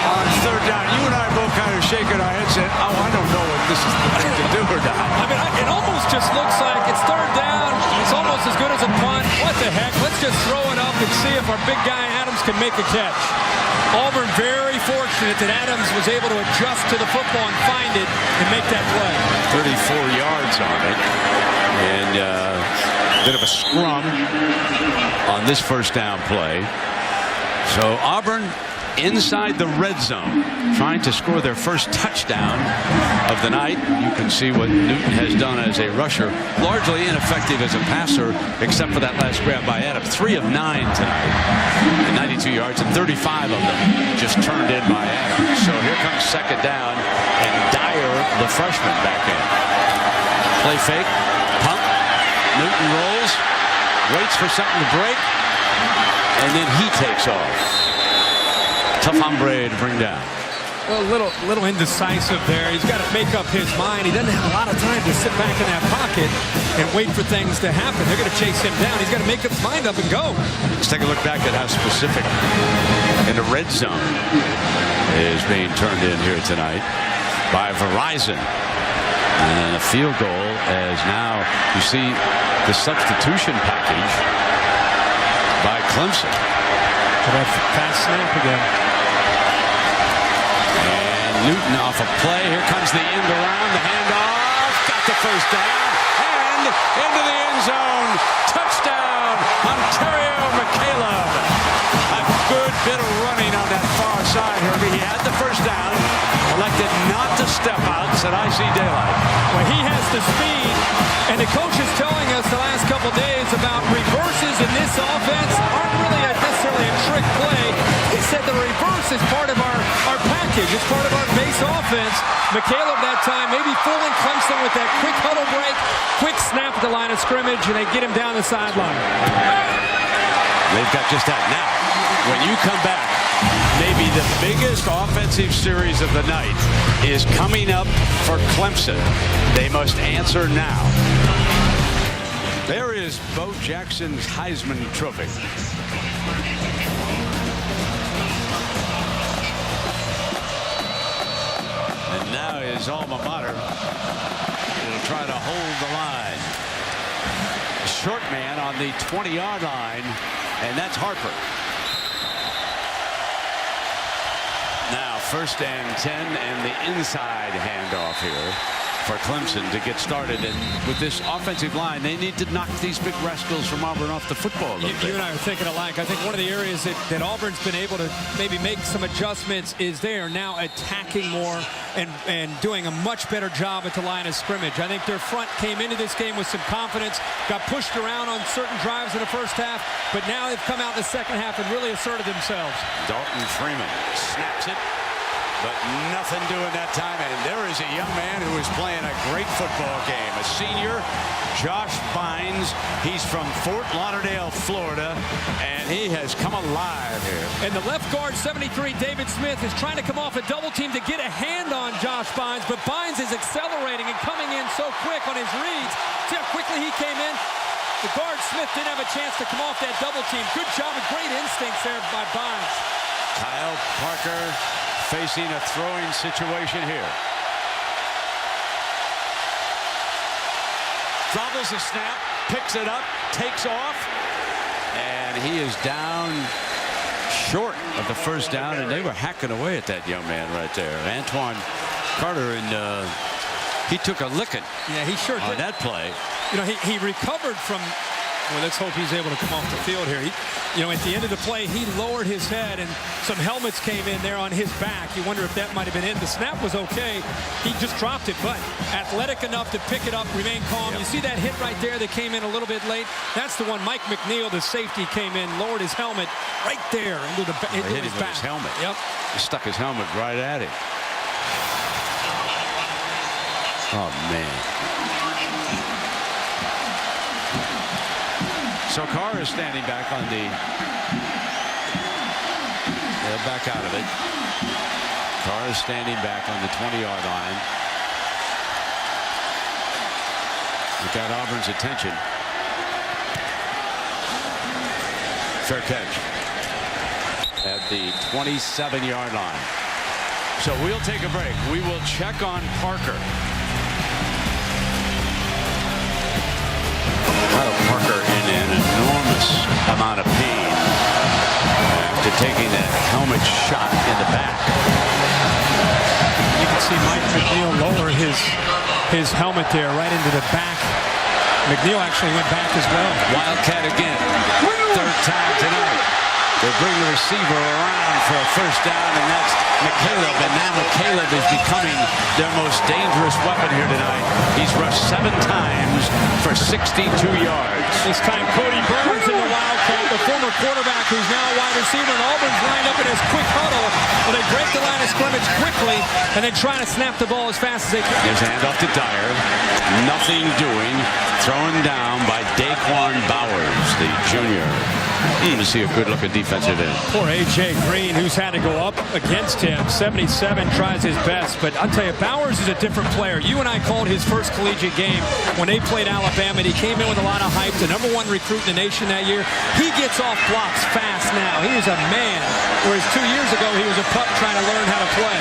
on 3rd down. You and I both kind of shaking our heads saying, oh, I don't know if this is the thing to do or not. I mean, it almost just looks like it's 3rd down. It's almost as good as a punt. What the heck? Let's just throw it up and see if our big guy Adams can make a catch. Auburn very fortunate that Adams was able to adjust to the football and find it and make that play. 34 yards on it. And bit of a scrum on this first down play. So Auburn inside the red zone, trying to score their first touchdown of the night. You can see what Newton has done as a rusher, largely ineffective as a passer, except for that last grab by Adams. 3 of 9 tonight, and 92 yards, and 35 of them just turned in by Adams. So here comes second down, and Dyer, the freshman, back in. Play fake, pump, Newton rolls, waits for something to break, and then he takes off. Tough hombre to bring down. Well, a little indecisive there. He's got to make up his mind. He doesn't have a lot of time to sit back in that pocket and wait for things to happen. They're going to chase him down. He's got to make his mind up and go. Let's take a look back at how specific in the red zone is being turned in here tonight by Verizon. And a field goal as now you see the substitution package by Clemson. But that's a fast snap again. Newton off a play. Here comes the end around, the handoff. Got the first down. And into the end zone. Touchdown, Ontario McCaleb. A good bit of running on that far side, Herbie. He had the first down. Elected not to step out. Said, I see daylight. Well, he has the speed. And the coach is telling us the last couple days about reverses in this offense aren't really necessarily a trick play. He said the reverse is part of our package. It's part of our base offense. McCaleb that time maybe fooling Clemson with that quick huddle break, quick snap at the line of scrimmage, and they get him down the sideline. They've got just that. Now, when you come back, maybe the biggest offensive series of the night is coming up for Clemson. They must answer now. There is Bo Jackson's Heisman Trophy. And now his alma mater will try to hold the line. Short man on the 20-yard line, and that's Harper. Now 1st and 10, and the inside handoff here for Clemson to get started. And with this offensive line, they need to knock these big rascals from Auburn off the football a little bit. You and I are thinking alike. I think one of the areas that Auburn's been able to maybe make some adjustments is they are now attacking more and doing a much better job at the line of scrimmage. I think their front came into this game with some confidence, got pushed around on certain drives in the first half, but now they've come out in the second half and really asserted themselves. Dalton Freeman snaps it. but nothing doing that time. And there is a young man who is playing a great football game. A senior, Josh Bynes. He's from Fort Lauderdale, Florida, and he has come alive here. And the left guard, 73, David Smith, is trying to come off a double team to get a hand on Josh Bynes, but Bynes is accelerating and coming in so quick on his reads. See how quickly he came in? The guard, Smith, didn't have a chance to come off that double team. Good job and great instincts there by Bynes. Kyle Parker facing a throwing situation here. Gobbles the snap, picks it up, takes off, and he is down short of the first down, and they were hacking away at that young man right there. Antoine Carter, and he took a licking. Yeah, he sure on did. that play. You know, he recovered from, well, let's hope he's able to come off the field here. You know, at the end of the play, he lowered his head, and some helmets came in there on his back. You wonder if that might have been it. The snap was okay. He just dropped it, but athletic enough to pick it up, remain calm. Yep. You see that hit right there that came in a little bit late? That's the one. Mike McNeil, the safety, came in, lowered his helmet right there into the hit him with his helmet. Yep. He stuck his helmet right at him. Oh, man. So Carr is standing back on the back out of it. Carr is standing back on the 20-yard line. It got Auburn's attention. Fair catch at the 27-yard line. So we'll take a break. We will check on Parker. Parker in an enormous amount of pain after taking that helmet shot in the back. You can see Mike McNeil lower his helmet there right into the back. McNeil actually went back as well. Wildcat again. Third time tonight. They bring the receiver around for a first down, and that's McCaleb. And now McCaleb is becoming their most dangerous weapon here tonight. He's rushed 7 times for 62 yards. This time Cody Burns in the Wildcat, the former quarterback who's now a wide receiver. And Auburn's lined up in his quick huddle. Well, they break the line of scrimmage quickly and then try to snap the ball as fast as they can. There's a handoff to Dyer. Nothing doing. Thrown down by Daquan Bowers, the junior. To see a good-looking defensive end. Poor A.J. Green, who's had to go up against him. 77 tries his best, but I'll tell you, Bowers is a different player. You and I called his first collegiate game when they played Alabama, and he came in with a lot of hype, the #1 recruit in the nation that year. He gets off blocks fast now. He is a man, whereas 2 years ago he was a pup trying to learn how to play.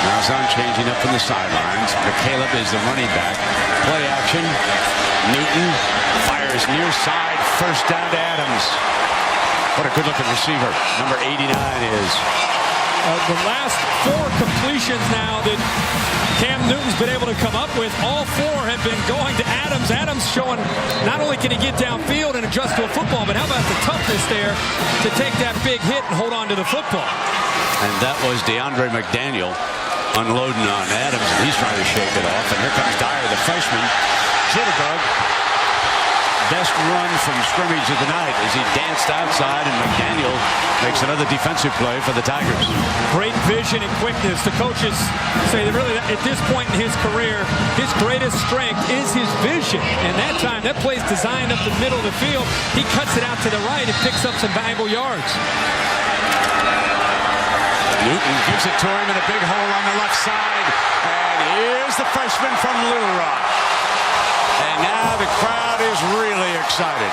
Malzahn changing up from the sidelines. McCaleb is the running back. Play action. Newton fires near side. First down to Adams. What a good-looking receiver. Number 89 is. The last 4 completions now that Cam Newton's been able to come up with, all 4 have been going to Adams. Adams showing not only can he get downfield and adjust to a football, but how about the toughness there to take that big hit and hold on to the football. And that was DeAndre McDaniel unloading on Adams, and he's trying to shake it off. And here comes Dyer, the freshman. Jitterbug. Best run from scrimmage of the night as he danced outside, and McDaniel makes another defensive play for the Tigers. Great vision and quickness. The coaches say that really at this point in his career, his greatest strength is his vision. And that time, that play's designed up the middle of the field. He cuts it out to the right and picks up some valuable yards. Newton gives it to him in a big hole on the left side. And here's the freshman from Little Rock. And now the crowd is really excited.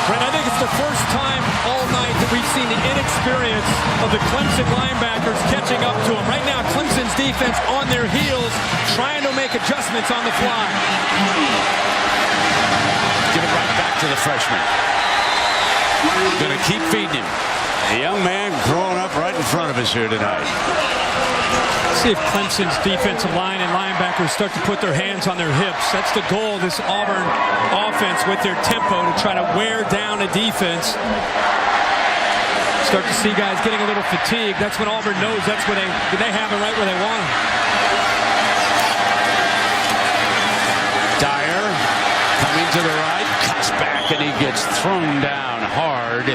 Brent, I think it's the first time all night that we've seen the inexperience of the Clemson linebackers catching up to him. Right now, Clemson's defense on their heels, trying to make adjustments on the fly. Give it right back to the freshman. Going to keep feeding him. A young man growing up right in front of us here tonight. See if Clemson's defensive line and linebackers start to put their hands on their hips. That's the goal of this Auburn offense with their tempo, to try to wear down a defense. Start to see guys getting a little fatigued. That's when Auburn knows that's when they have it right where they want them. Dyer coming to the right, cuts back, and he gets thrown down hard.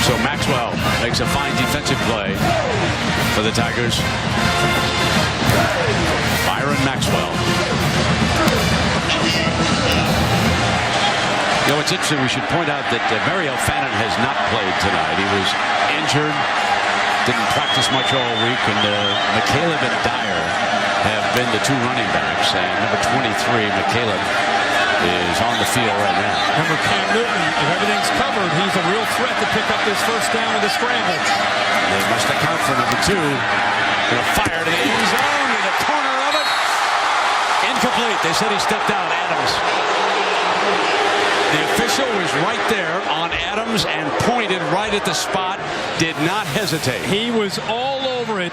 So Maxwell makes a fine defensive play for the Tigers. Byron Maxwell. You know, it's interesting. We should point out that Mariel Fannin has not played tonight. He was injured, didn't practice much all week, and McCaleb and Dyer have been the two running backs. And number 23, McCaleb, is on the field right now. Remember Cam Newton, if everything's covered, he's a real threat to pick up this first down with a scramble. They must account for number 2. Going to fire to the end zone in the corner of it. Incomplete. They said he stepped out. Adams. The official was right there on Adams and pointed right at the spot. Did not hesitate. He was all over it.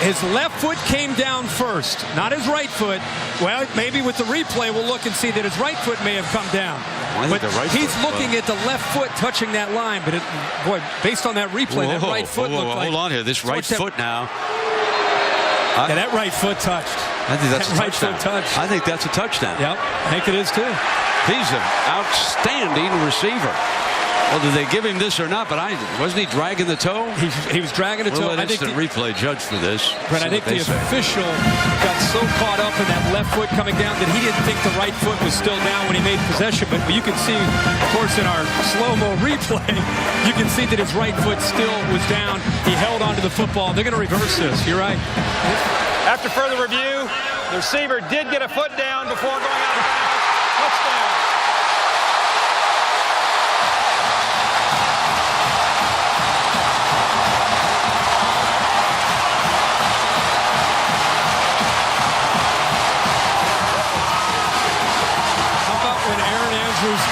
His left foot came down first, not his right foot. Well, maybe with the replay, we'll look and see that his right foot may have come down. But he's looking at the left foot touching that line. But, boy, based on that replay, that right foot looked like... Hold on here. This right foot now. Yeah, that right foot touched. I think that's a touchdown. Right foot touched. I think that's a touchdown. Yep, I think it is, too. He's an outstanding receiver. Well, did they give him this or not? But wasn't he dragging the toe? He was dragging the toe. I think the replay judge for this. But I think the official got so caught up in that left foot coming down that he didn't think the right foot was still down when he made possession. But you can see, of course, in our slow-mo replay, you can see that his right foot still was down. He held onto the football. They're going to reverse this. You're right. After further review, the receiver did get a foot down before going out of bounds. Touchdown.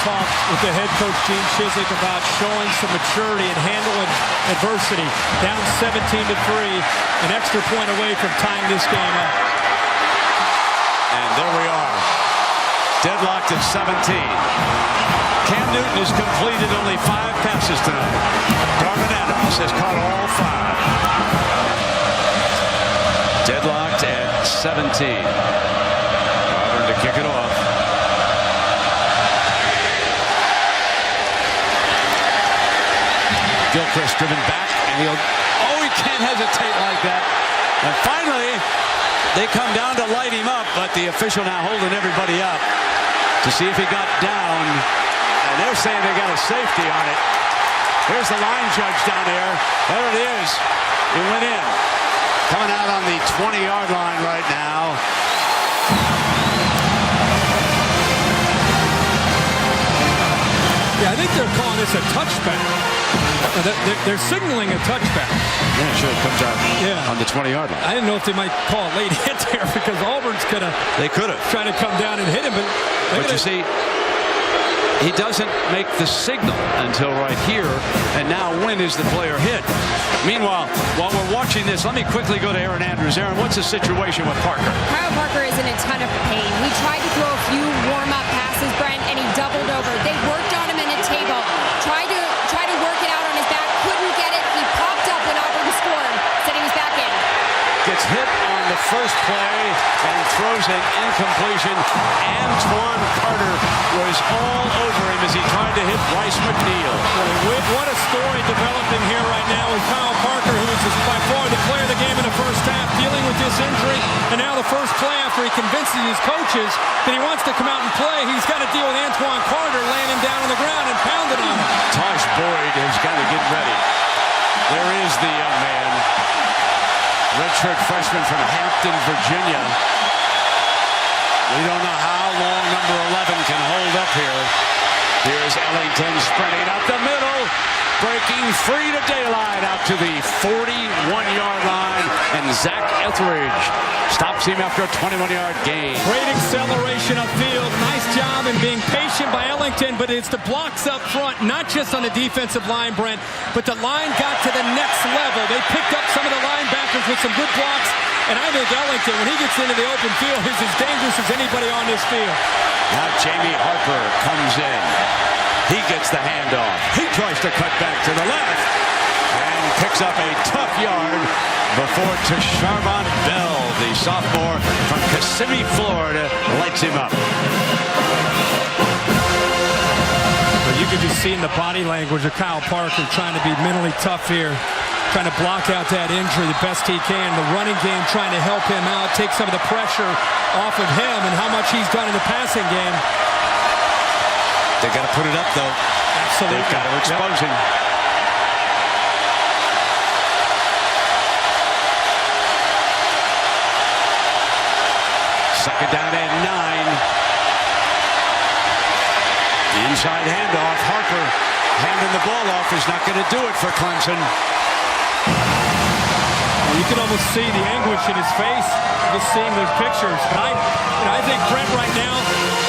Talked with the head coach Gene Chizik about showing some maturity and handling adversity. Down 17-3, an extra point away from tying this game up. And there we are, deadlocked at 17. Cam Newton has completed only 5 passes tonight. Darvin Adams has caught all 5. Deadlocked at 17. Auburn to kick it off. Gilchrist driven back, and he can't hesitate like that. And finally, they come down to light him up, but the official now holding everybody up to see if he got down. And they're saying they got a safety on it. Here's the line judge down there. There it is. He went in. Coming out on the 20-yard line right now. Yeah, I think they're calling this a touchback. They're signaling a touchback. Yeah, sure, it comes out on the 20-yard line. I didn't know if they might call a late hit there because Auburn's going to... They could have. Trying to come down and hit him, but you see, he doesn't make the signal until right here, and now when is the player hit? Meanwhile, while we're watching this, let me quickly go to Aaron Andrews. Aaron, what's the situation with Parker? Kyle Parker is in a ton of pain. He tried to throw a few warm-up passes, Brent, and he doubled over. They worked on him in a table, tried to work it out on his back, couldn't get it. He popped up when Auburn scored, said he was back in. Gets hit on the first play and throws an incompletion. Antoine Carter was all over him as he tried to hit Bryce McNeil. What a story developing here right now with Kyle Parker, who was by far the player of the game in the first half, dealing with this injury. And now the first play after he convinces his coaches that he wants to come out and play, he's got to deal with Antoine Carter laying him down on the ground and pounding on him. Tosh Boyd has got to get ready. There is the young man. Redshirt freshman from Hampton, Virginia. We don't know how long number 11 can hold up here. Here's Ellington sprinting up the middle, breaking free to daylight out to the 41-yard line, and Zach Etheridge stops him after a 21-yard gain. Great acceleration upfield. Nice job in being patient by Ellington, but it's the blocks up front, not just on the defensive line, Brent, but the line got to the next level. They picked up some of the linebackers with some good blocks, and I think Ellington, when he gets into the open field, is as dangerous as anybody on this field. Now Jamie Harper comes in. He gets the handoff. He tries to cut back to the left and picks up a tough yard before Tasharvon Bell, the sophomore from Kissimmee, Florida, lights him up. The You could just see in the body language of Kyle Parker trying to be mentally tough here, trying to block out that injury the best he can. The running game trying to help him out, take some of the pressure off of him, and how much he's done in the passing game. They got to put it up, though. Absolutely. They've got to expose him. Second down and 9. Inside handoff. Harper handing the ball off is not going to do it for Clemson. You can almost see the anguish in his face just seeing those pictures. But I think, Brent, right now,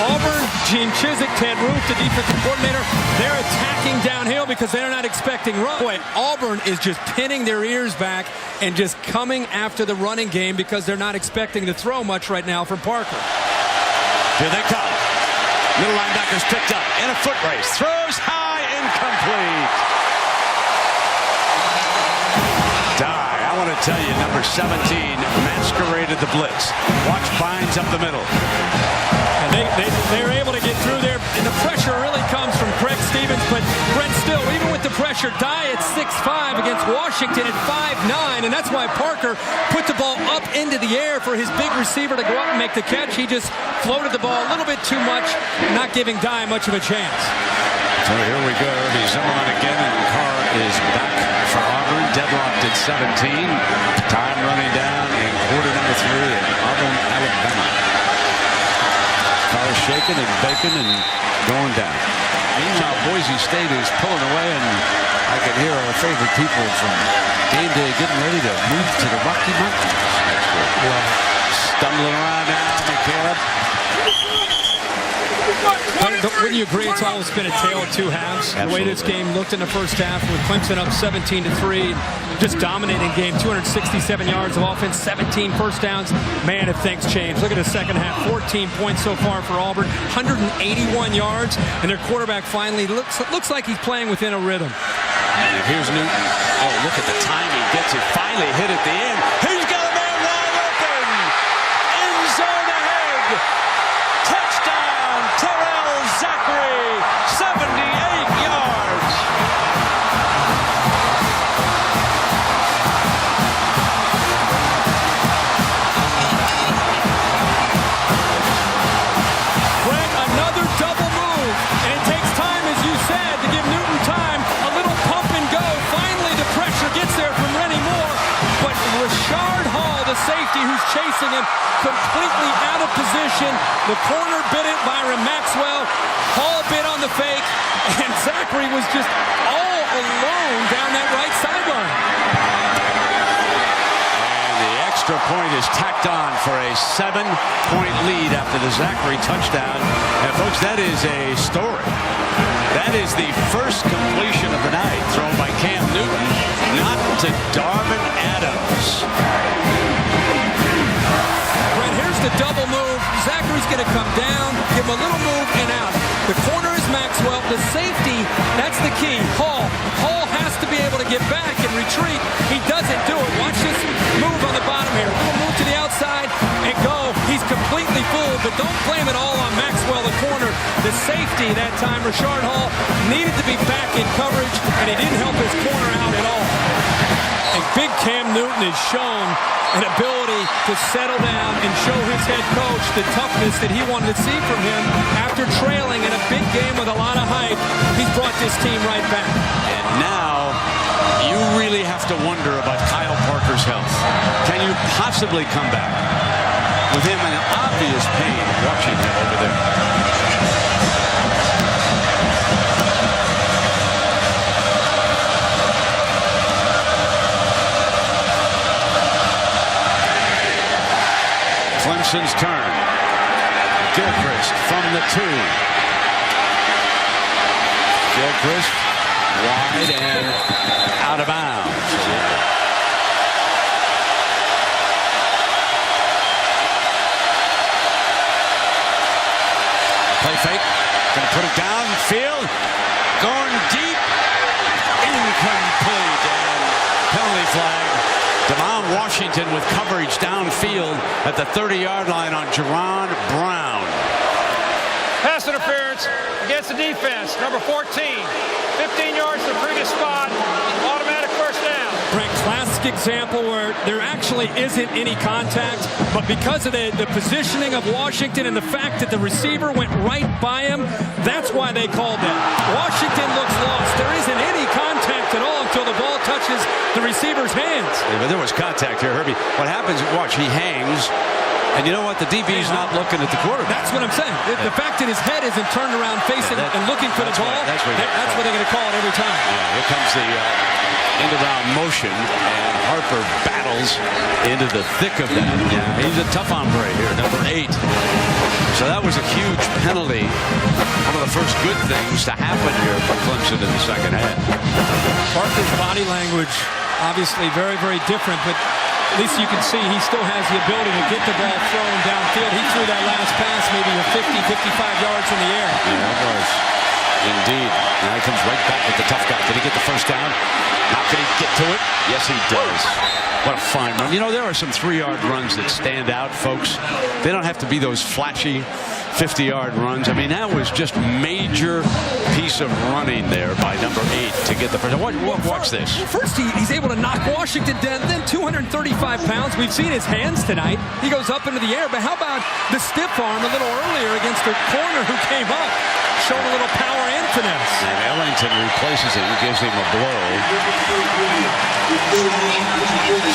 Auburn, Gene Chizik, Ted Root, the defensive coordinator, they're attacking downhill because they're not expecting run. Boy, Auburn is just pinning their ears back and just coming after the running game because they're not expecting to throw much right now from Parker. Here they come. Middle linebacker's picked up in a foot race. Throws high, incomplete. I want to tell you, number 17 masqueraded the blitz. Watch Bynes up the middle. And they're able to get through there, and the pressure really comes from Craig Stevens. But Brent, still, even with the pressure, Dye at 6'5" against Washington at 5'9", and that's why Parker put the ball up into the air for his big receiver to go up and make the catch. He just floated the ball a little bit too much, not giving Dye much of a chance. So here we go. He's on again, and Carr is back for Auburn. Deadlocked at 17. Time running down in quarter number 3 in Auburn, Alabama. Carr shaking and baking and going down. Meanwhile, Boise State is pulling away, and I can hear our favorite people from game day getting ready to move to the Rocky Mountains next week. Stumbling around now, McCaleb. Wouldn't you agree it's almost been a tale of two halves? Absolutely. The way this game looked in the first half with Clemson up 17-3, just dominating game, 267 yards of offense, 17 first downs. Man, if things change. Look at the second half, 14 points so far for Auburn, 181 yards, and their quarterback finally looks like he's playing within a rhythm. And here's Newton. Oh, look at the time he gets it. Finally hit at the end. He's got a man wide open. End zone ahead. Touchdown, Terrell Zachary, 78 yards. Brent, another double move, and it takes time, as you said, to give Newton time. A little pump and go. Finally, the pressure gets there from Rennie Moore, but Rashard Hall, the safety who's chasing him, completely out of position. The corner bit it, Byron Maxwell. Hall bit on the fake, and Zachary was just all alone down that right sideline. And the extra point is tacked on for a 7-point lead after the Zachary touchdown. And folks, that is a story. That is the first completion of the night thrown by Cam Newton, not to Darvin Adams. Brent, here's the double move. Zachary's going to come down, give him a little move and out. The corner is Maxwell. The safety, that's the key. Hall has to be able to get back and retreat. He doesn't do it. Watch this move on the bottom here. Little move to the outside and go. He's completely fooled, but don't blame it all on Maxwell, the corner. The safety that time, Rashard Hall, needed to be back in coverage, and he didn't help his corner out at all. And big Cam Newton has shown an ability to settle down and show his head coach the toughness that he wanted to see from him after trailing in a big game with a lot of hype. He's brought this team right back. And now you really have to wonder about Kyle Parker's health. Can you possibly come back with him in obvious pain watching him over there? Clemson's turn. Gilchrist from the 2. Gilchrist wide and out of bounds. Play fake. Gonna put it downfield. Going deep. Incomplete. And penalty flag. Devon Washington with coverage downfield at the 30-yard line on Jerron Brown. Pass pass interference against the defense. Number 14, 15 yards to the previous spot, automatic first down. Frank, classic example where there actually isn't any contact, but because of the positioning of Washington and the fact that the receiver went right by him, that's why they called that. Washington looks lost. There isn't any contact at all until the ball touches the receiver's hands. Yeah, but there was contact here, Herbie. What happens, watch, he hangs. And you know what? The DB's not looking at the quarterback. That's what I'm saying. The fact that his head isn't turned around facing and looking for the ball, that's what they're going to call it every time. Yeah, here comes the end-around motion, and Harper battles into the thick of that. Yeah, he's a tough hombre here, number 8. So that was a huge penalty. One of the first good things to happen here for Clemson in the second half. Harper's body language, obviously very, very different, but at least you can see he still has the ability to get the ball thrown downfield. He threw that last pass maybe 50, 55 yards in the air. Yeah, it was. Indeed. Now he comes right back with the tough guy. Did he get the first down? How can he get to it? Yes, he does. What a fine run. You know, there are some 3-yard runs that stand out, folks. They don't have to be those flashy 50-yard runs. I mean, that was just major piece of running there by number 8 to get the first. Watch this. First, he's able to knock Washington down. Then 235 pounds. We've seen his hands tonight. He goes up into the air. But how about the stiff arm a little earlier against the corner who came up? Showed a little power and finesse. And Ellington replaces him, gives him a blow.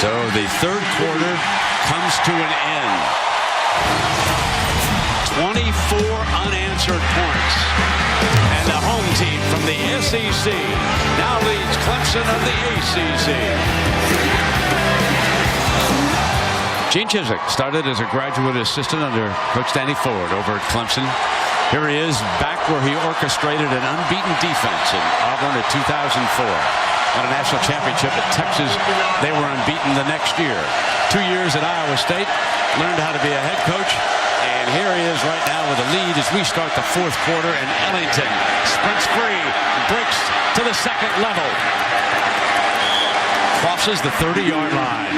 So the third quarter comes to an end. 24 unanswered points. And the home team from the SEC now leads Clemson of the ACC. Gene Chizik started as a graduate assistant under Coach Danny Ford over at Clemson. Here he is back where he orchestrated an unbeaten defense in Auburn in 2004. Won a national championship at Texas. They were unbeaten the next year. 2 years at Iowa State. Learned how to be a head coach. And here he is right now with a lead as we start the fourth quarter. And Ellington sprints free and breaks to the second level. Crosses the 30-yard line.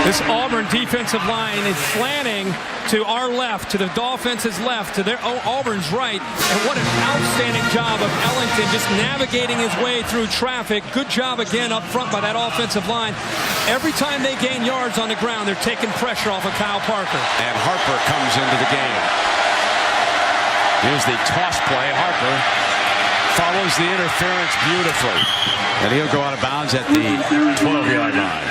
This Auburn defensive line is slanting to our left, to the Dolphins' left, to their Auburn's right. And what an outstanding job of Ellington just navigating his way through traffic. Good job again up front by that offensive line. Every time they gain yards on the ground, they're taking pressure off of Kyle Parker. And Harper comes into the game. Here's the toss play. Harper follows the interference beautifully. And he'll go out of bounds at the 12-yard line.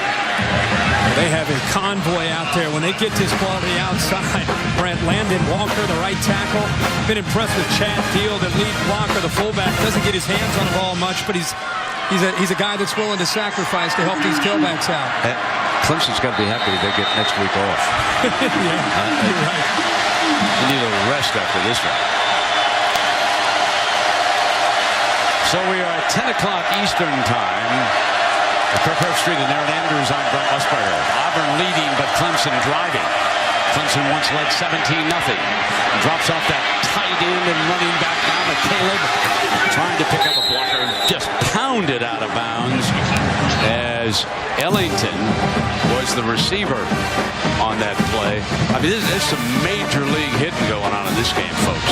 They have a convoy out there. When they get this ball to the outside, Brent Landon Walker, the right tackle. Been impressed with Chad Deal, the lead blocker, the fullback. Doesn't get his hands on the ball much, but he's a guy that's willing to sacrifice to help these tailbacks out. Clemson's got to be happy they get next week off. Yeah, you're right. They need a rest after this one. So we are at 10 o'clock Eastern time. Kirkhope Street and Aaron Andrews on Brent Musburger. Auburn leading, but Clemson driving. Clemson once led 17-0. Drops off that tight end and running back down to Caleb. Trying to pick up a blocker and just pounded out of bounds as Ellington was the receiver on that play. I mean, there's some major league hitting going on in this game, folks.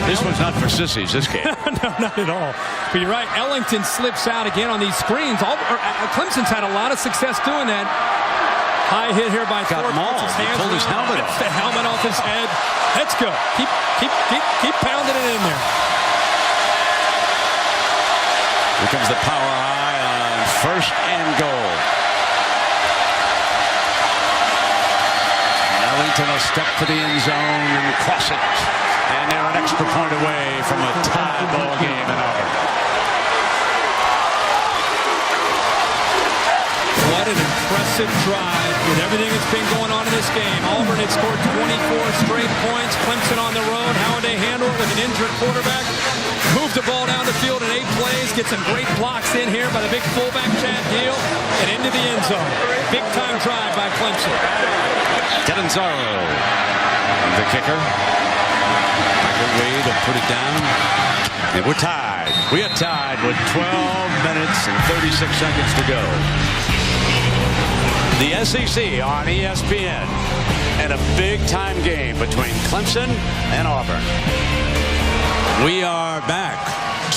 This one's not for sissies, this game. No, not at all. But you're right, Ellington slips out again on these screens. Clemson's had a lot of success doing that. High hit here by Thorpe. He pulled his helmet off. The helmet off his head. Let's go. Keep pounding it in there. Here comes the power high on first and goal. Ellington will step to the end zone and cross it. And they're an extra point away from a tie ball game in Auburn. What an impressive drive with everything that's been going on in this game. Auburn had scored 24 straight points. Clemson on the road. How would they handle it with an injured quarterback? Moved the ball down the field in 8 plays. Get some great blocks in here by the big fullback Chad Deal and into the end zone. Big time drive by Clemson. Catanzaro, the kicker. Michael Wade will put it down. And we're tied. We are tied with 12 minutes and 36 seconds to go. The SEC on ESPN. and a big-time game between Clemson and Auburn. We are back.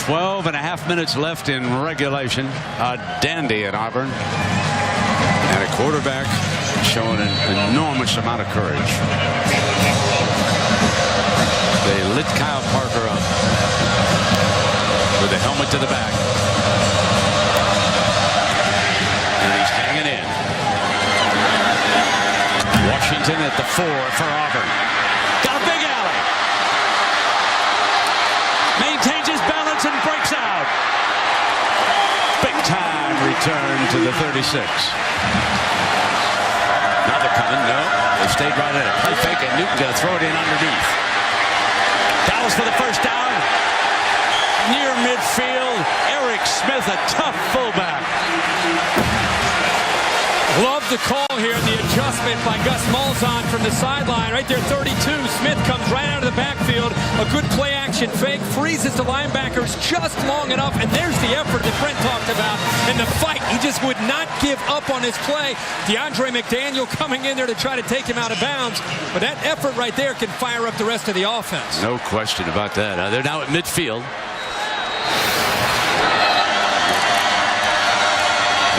12 and a half minutes left in regulation. A dandy at Auburn. And a quarterback showing an enormous amount of courage. They lit Kyle Parker up with a helmet to the back. And he's hanging in. Washington at the 4 for Auburn. Got a big alley. Maintains his balance and breaks out. Big time return to the 36. Now they're coming. No, they stayed right at it. Play fake, and Newton going to throw it in underneath. Dallas for the first down. Near midfield, Eric Smith, a tough fullback. Love the call here, the adjustment by Gus Malzahn from the sideline. Right there, 32. Smith comes right out of the backfield. A good play-action fake, freezes the linebackers just long enough, and there's the effort that Brent talked about in the fight. He just would not give up on his play. DeAndre McDaniel coming in there to try to take him out of bounds, but that effort right there can fire up the rest of the offense. No question about that. They're now at midfield.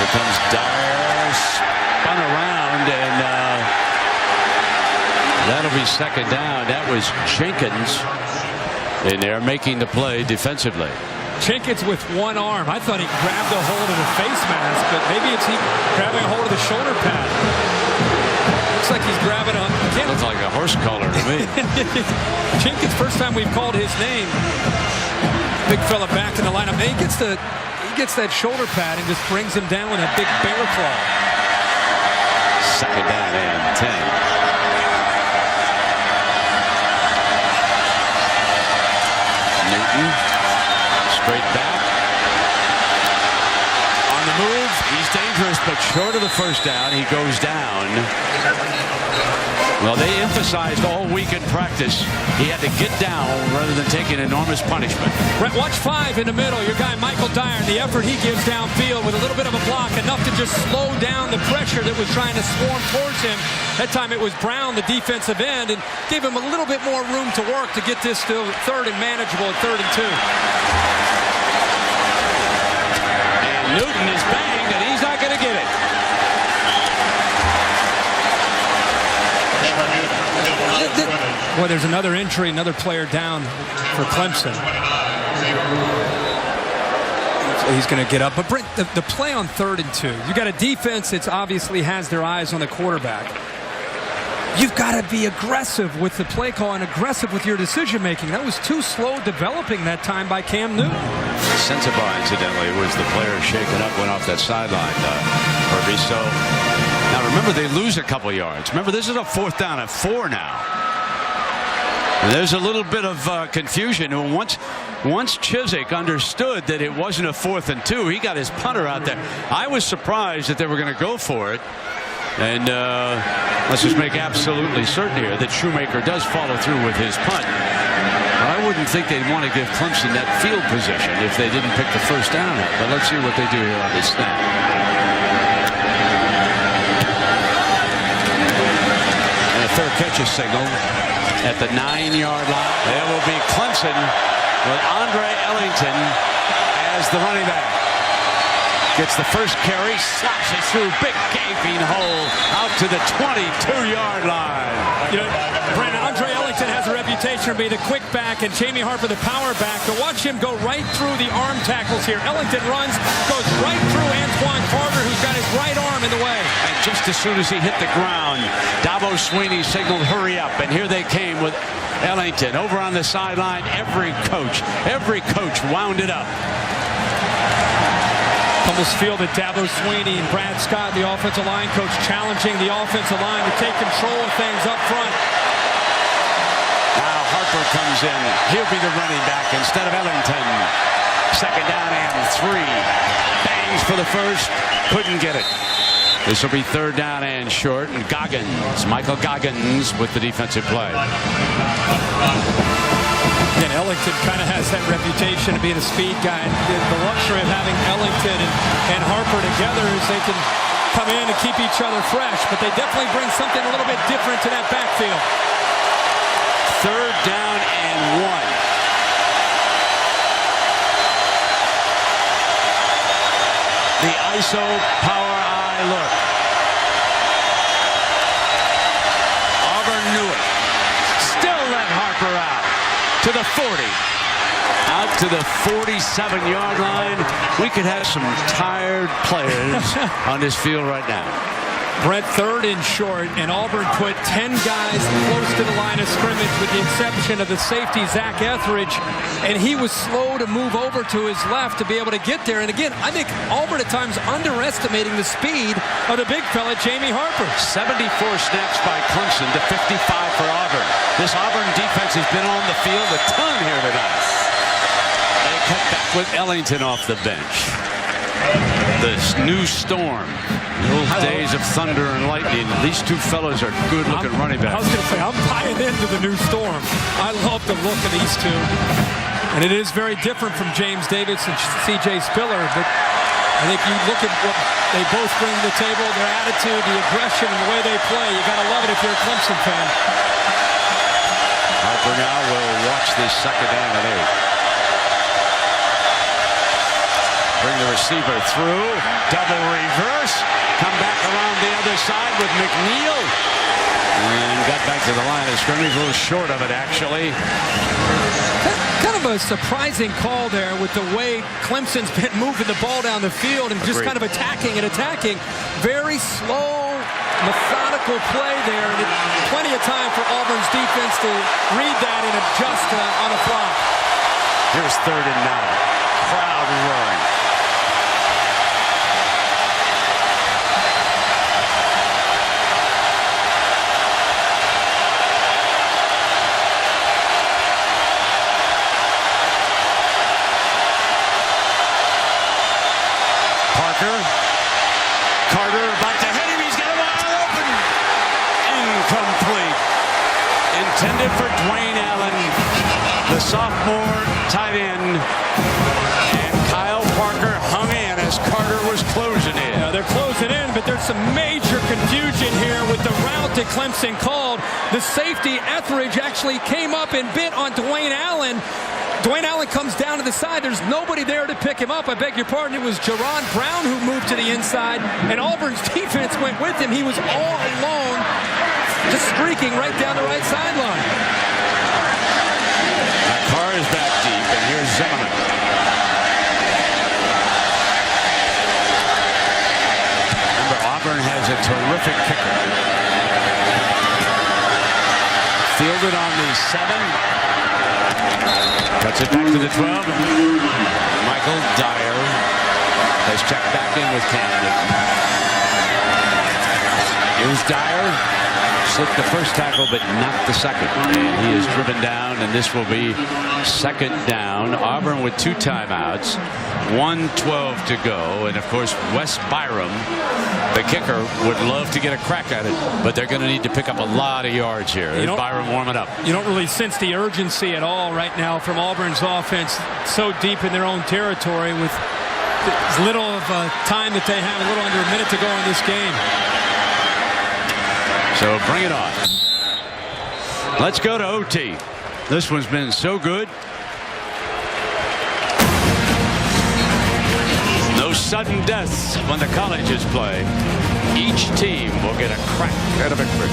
Here comes Dyer. Spun around, and that'll be second down. That was Jenkins in there making the play defensively. Jenkins with one arm. I thought he grabbed a hold of the face mask, but maybe it's he grabbing a hold of the shoulder pad. Looks like he's grabbing a... Looks like a horse collar to me. Jenkins, first time we've called his name. Big fella back in the lineup. He gets that shoulder pad and just brings him down with a big bear claw. Second down and 10. Newton straight back. On the move. He's dangerous, but short of the first down. He goes down. Well, they emphasized all week in practice he had to get down rather than take an enormous punishment. Brett, watch 5 in the middle. Your guy Michael Dyer, the effort he gives downfield with a little bit of a block, enough to just slow down the pressure that was trying to swarm towards him. That time it was Brown, the defensive end, and gave him a little bit more room to work to get this to third and manageable at 3rd and 2. And Newton is banged, and he's not going to get it. Boy, there's another injury, another player down for Clemson. He's going to get up. But Brent, the play on 3rd and 2, you got a defense that obviously has their eyes on the quarterback. You've got to be aggressive with the play call and aggressive with your decision making. That was too slow developing that time by Cam Newton. Sensabaugh, incidentally, was the player shaken up, went off that sideline. Herbie. So now remember, they lose a couple yards. Remember, this is a 4th down at 4 now. And there's a little bit of confusion. Once Chizik understood that it wasn't a 4th and 2, he got his punter out there. I was surprised that they were going to go for it. And let's just make absolutely certain here that Shoemaker does follow through with his punt. I wouldn't think they'd want to give Clemson that field position if they didn't pick the first down out. But let's see what they do here on this snap. And a fair catch is signaled at the 9-yard line. It will be Clemson with Andre Ellington as the running back. Gets the first carry, slashes through, big gaping hole out to the 22-yard line. You know, Brandon, Andre Ellington has a reputation of being the quick back, and Jamie Harper the power back. To watch him go right through the arm tackles here. Ellington runs, goes right through Antoine Carter, who's got his right arm in the way. And just as soon as he hit the ground, Dabo Swinney signaled hurry up, and here they came with Ellington over on the sideline. Every coach wound it up. Almost feel that Dabo Swinney and Brad Scott, the offensive line coach, challenging the offensive line to take control of things up front. Now Harper comes in. He'll be the running back instead of Ellington. Second down and 3. Bangs for the first. Couldn't get it. This will be 3rd down and short. And Michael Goggins with the defensive play. And Ellington kind of has that reputation of being a speed guy. The luxury of having Ellington and Harper together is they can come in and keep each other fresh, but they definitely bring something a little bit different to that backfield. 3rd down and 1. The ISO power eye look. Auburn knew it. Still let Harper out to the 40. Out to the 47-yard line. We could have some tired players on this field right now. Brett, 3rd and short, and Auburn put 10 guys close to the line of scrimmage with the exception of the safety, Zach Etheridge, and he was slow to move over to his left to be able to get there. And again, I think Auburn at times underestimating the speed of the big fella, Jamie Harper. 74 snaps by Clemson to 55 for Auburn. This Auburn defense has been on the field a ton here tonight. They cut back with Ellington off the bench. This new storm. The old days of thunder and lightning. These two fellows are good-looking running backs. I was going to say, I'm buying into the new storm. I love the look of these two. And it is very different from James Davis and C.J. Spiller. But I think you look at what they both bring to the table, their attitude, the aggression, and the way they play. You got to love it if you're a Clemson fan. Harper now will watch this 2nd down and 8. Bring the receiver through. Double reverse. Come back around the other side with McNeil. And got back to the line of scrimmage. A little short of it, actually. Kind of a surprising call there with the way Clemson's been moving the ball down the field and just kind of attacking and attacking. Very slow, methodical play there. And plenty of time for Auburn's defense to read that and adjust on the fly. Here's 3rd and 9. Crowd roaring. Carter about to hit him. He's got a wide open. Incomplete. Intended for Dwayne Allen, the sophomore tight end. And Kyle Parker hung in as Carter was closing in. Yeah, they're closing in, but there's some major confusion here with the route that Clemson called. The safety, Etheridge, actually came up and bit on Dwayne Allen. Dwayne Allen comes down to the side. There's nobody there to pick him up. I beg your pardon. It was Jerron Brown who moved to the inside, and Auburn's defense went with him. He was all alone, just streaking right down the right sideline. That car is back deep, and here's Zimmerman. Remember, Auburn has a terrific kicker. Fielded on the 7. Cuts it back to the 12. Michael Dyer has checked back in with Camden. Here's Dyer. Slipped the first tackle, but not the second. And he is driven down, and this will be 2nd down. Auburn with 2 timeouts. 1:12 to go. And, of course, Wes Byram, the kicker, would love to get a crack at it, but they're going to need to pick up a lot of yards here. There's Byram warming up. You don't really sense the urgency at all right now from Auburn's offense, so deep in their own territory with as little of time that they have, a little under a minute to go in this game. So bring it on. Let's go to OT. This one's been so good. No sudden deaths when the colleges play. Each team will get a crack at a victory.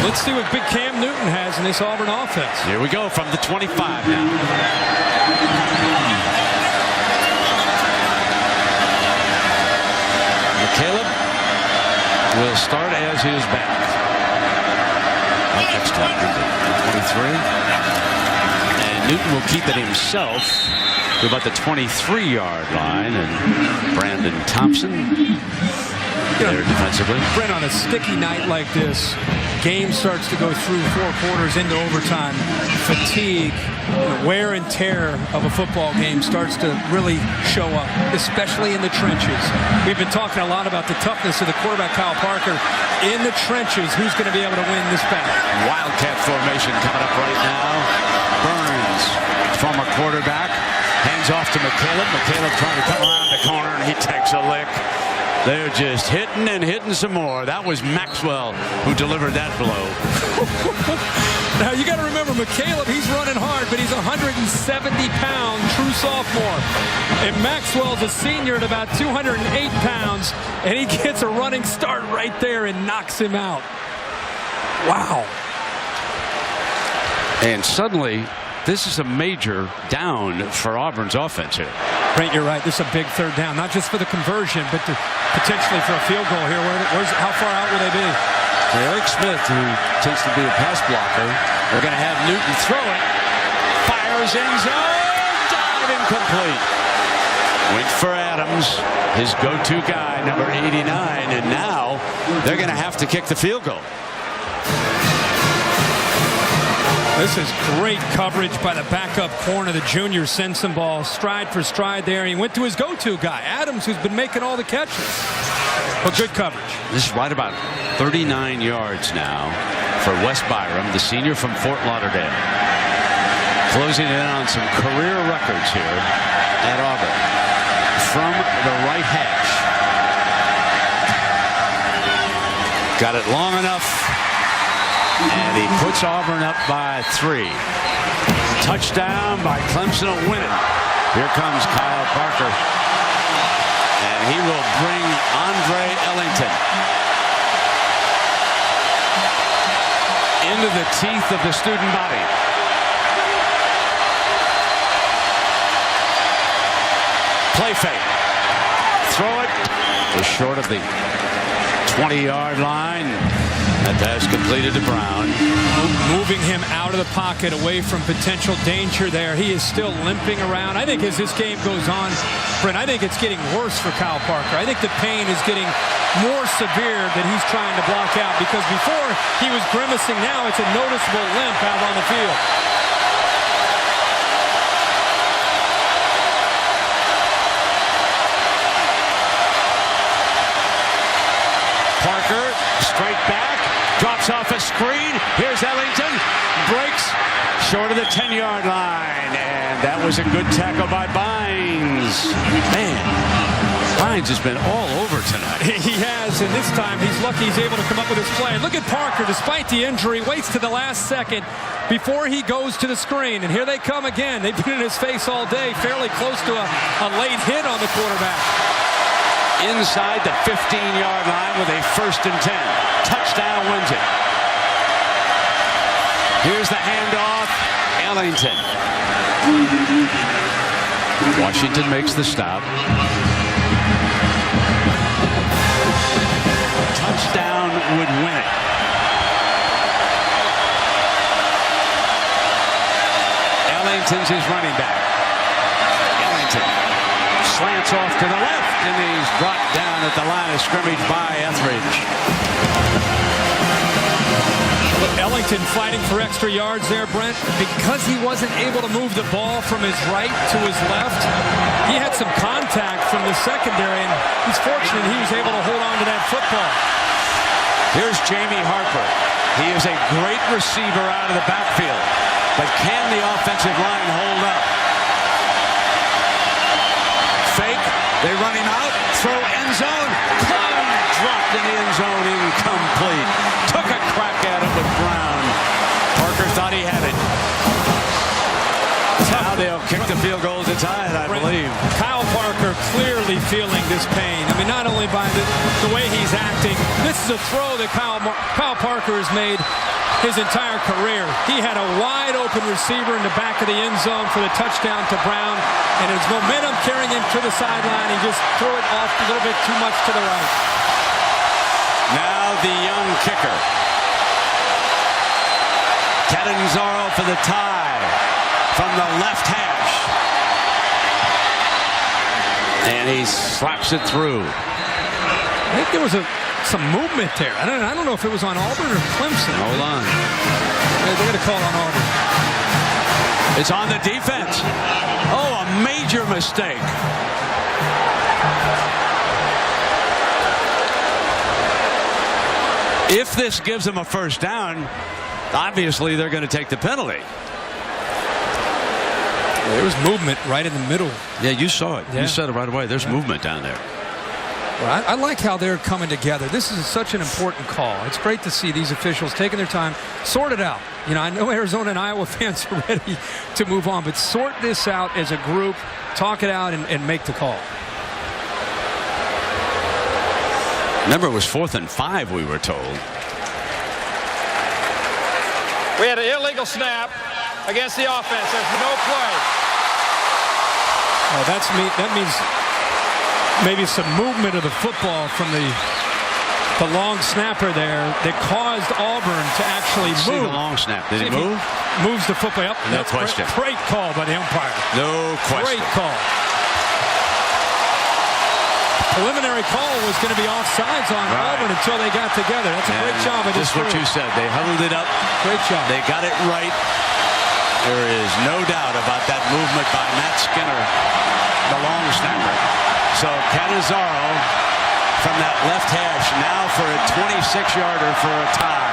Let's see what big Cam Newton has in this Auburn offense. Here we go from the 25 now. McCaleb will start as his back. Next time, 23. And Newton will keep it himself to about the 23-yard line. And Brandon Thompson there defensively. Brent, on a sticky night like this, game starts to go through 4 quarters into overtime. Fatigue, wear and tear of a football game starts to really show up, especially in the trenches. We've been talking a lot about the toughness of the quarterback, Kyle Parker. In the trenches, who's going to be able to win this battle? Wildcat formation coming up right now. Burns, former quarterback, hands off to McCaleb. McCaleb trying to come around the corner, and he takes a lick. They're just hitting and hitting some more. That was Maxwell who delivered that blow. Now, you got to remember, McCaleb, he's running hard, but he's a 170-pound true sophomore. And Maxwell's a senior at about 208 pounds, and he gets a running start right there and knocks him out. Wow. And suddenly, this is a major down for Auburn's offense here. Brent, you're right. This is a big third down, not just for the conversion, but potentially for a field goal here. How far out will they be? Eric Smith, who tends to be a pass blocker, they're going to have Newton throw it. Fires in zone. Dive incomplete. Went for Adams, his go-to guy, number 89, and now they're going to have to kick the field goal. This is great coverage by the backup corner. The junior sends some ball stride for stride there. He went to his go-to guy, Adams, who's been making all the catches. But good coverage. This is right about 39 yards now for Wes Byram, the senior from Fort Lauderdale. Closing in on some career records here at Auburn. From the right hash. Got it long enough. And he puts Auburn up by 3. Touchdown by Clemson will win it. Here comes Kyle Parker. And he will bring Andre Ellington into the teeth of the student body. Play fake. Throw it. Just short of the 20-yard line. That pass completed to Brown. Moving him out of the pocket away from potential danger there. He is still limping around. I think as this game goes on, Brent, I think it's getting worse for Kyle Parker. I think the pain is getting more severe that he's trying to block out, because before he was grimacing, now it's a noticeable limp out on the field. Parker straight back, drops off a screen. Here's Ellington, breaks short of the 10-yard line, and that was a good tackle by Bynes. Man, Bynes has been all over tonight. He has, and this time he's lucky he's able to come up with his play. Look at Parker, despite the injury, waits to the last second before he goes to the screen, and here they come again. They've been in his face all day, fairly close to a late hit on the quarterback. Inside the 15-yard line with a 1st and 10. Touchdown wins it. Here's the handoff. Ellington. Washington makes the stop. Touchdown would win it. Ellington's his running back. Ellington slants off to the left, and he's brought down at the line of scrimmage by Etheridge. Ellington fighting for extra yards there, Brent, because he wasn't able to move the ball from his right to his left. He had some contact from the secondary, and he's fortunate he was able to hold on to that football. Here's Jamie Harper. He is a great receiver out of the backfield, but can the offensive line hold up? Fake, they run him out, throw end zone, Clown dropped in the end zone, incomplete. Took a crack at it with Brown. Parker thought he had it. Now they'll kick the field goal to tie it, I believe. Kyle Parker clearly feeling this pain. I mean, not only by the way he's acting, this is a throw that Kyle Parker has made his entire career. He had a wide open receiver in the back of the end zone for the touchdown to Brown, and his momentum carrying him to the sideline, he just threw it off a little bit too much to the right. Now the young kicker. Catanzaro for the tie from the left hash. And he slaps it through. I think there was some movement there. I don't know if it was on Auburn or Clemson. Hold on. They're going to call it on Auburn. It's on the defense. Oh, a major mistake. If this gives them a first down, obviously they're going to take the penalty. There was movement right in the middle. Yeah, you saw it. Yeah. You said it right away. There's movement down there. Well, I like how they're coming together. This is such an important call. It's great to see these officials taking their time, sort it out. You know, I know Arizona and Iowa fans are ready to move on, but sort this out as a group, talk it out, and make the call. Remember, it was 4th and 5, we were told. We had an illegal snap against the offense. There's no play. Oh, that means maybe some movement of the football from the long snapper there that caused Auburn to actually move. See the long snap. Did he move? Moves the football up. No question. Great call by the umpire. No question. Great call. Preliminary call was going to be offsides on Auburn until they got together. That's a great job of this just what you said. They huddled it up. Great job. They got it right. There is no doubt about that movement by Matt Skinner, the long snapper. So Canizaro from that left hash now for a 26-yarder for a tie.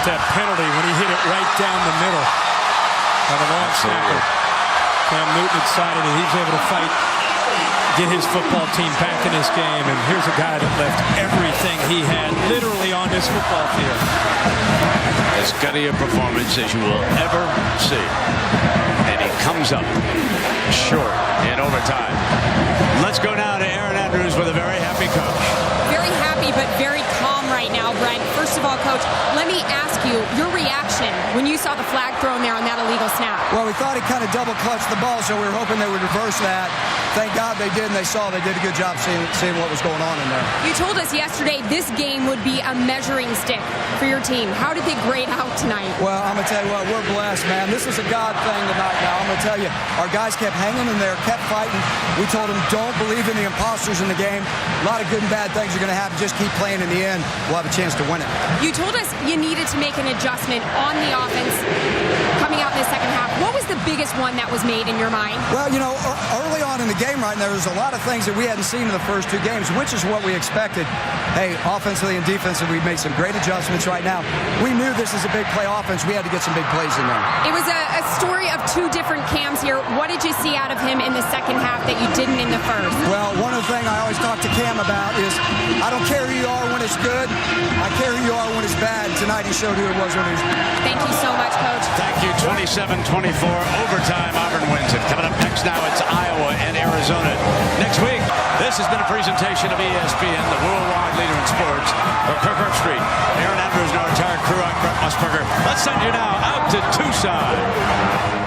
That penalty when he hit it right down the middle of the long snapper. Cam Newton decided that he's able to fight, get his football team back in this game, and here's a guy that left everything he had literally on this football field. As gutty a performance as you will ever see. And he comes up short in overtime. Let's go now to Aaron Andrews with a very happy coach. Very happy, but very calm right now, Brent. First of all, Coach, let me ask you your reaction when you saw the flag thrown there on that illegal snap. Well, we thought he kind of double clutched the ball, so we were hoping they would reverse that. Thank God they did, and they saw they did a good job seeing what was going on in there. You told us yesterday this game would be a measuring stick for your team. How did they grade out tonight? Well, I'm going to tell you what, we're blessed, man. This is a God thing tonight now. I'm going to tell you, our guys kept hanging in there, kept fighting. We told them, don't believe in the imposters in the game. A lot of good and bad things are going to happen. Just keep playing. In the end, we'll have a chance to win it. You told us you needed to make an adjustment on the offense coming out in the second half. What was the biggest one that was made in your mind? Well, you know, early on in the game right now, there was a lot of things that we hadn't seen in the first two games, which is what we expected. Hey, offensively and defensively, we've made some great adjustments right now. We knew this is a big play offense. We had to get some big plays in there. It was a story of two different Cams here. What did you see out of him in the second half that you didn't in the first? Well, one of the things I always talk to Cam about is I don't care who you are when it's good. I care who you are when it's bad. Tonight he showed who it was when he was good. Thank you so much, Coach. Thank you. 27-24 overtime. Auburn wins it. Coming up next now, it's Iowa and Arizona. Next week, this has been a presentation of ESPN, the worldwide leader in sports. For Kirkland Street, Aaron Andrews and our entire crew, I'm Brent Musburger. Let's send you now out to Tucson.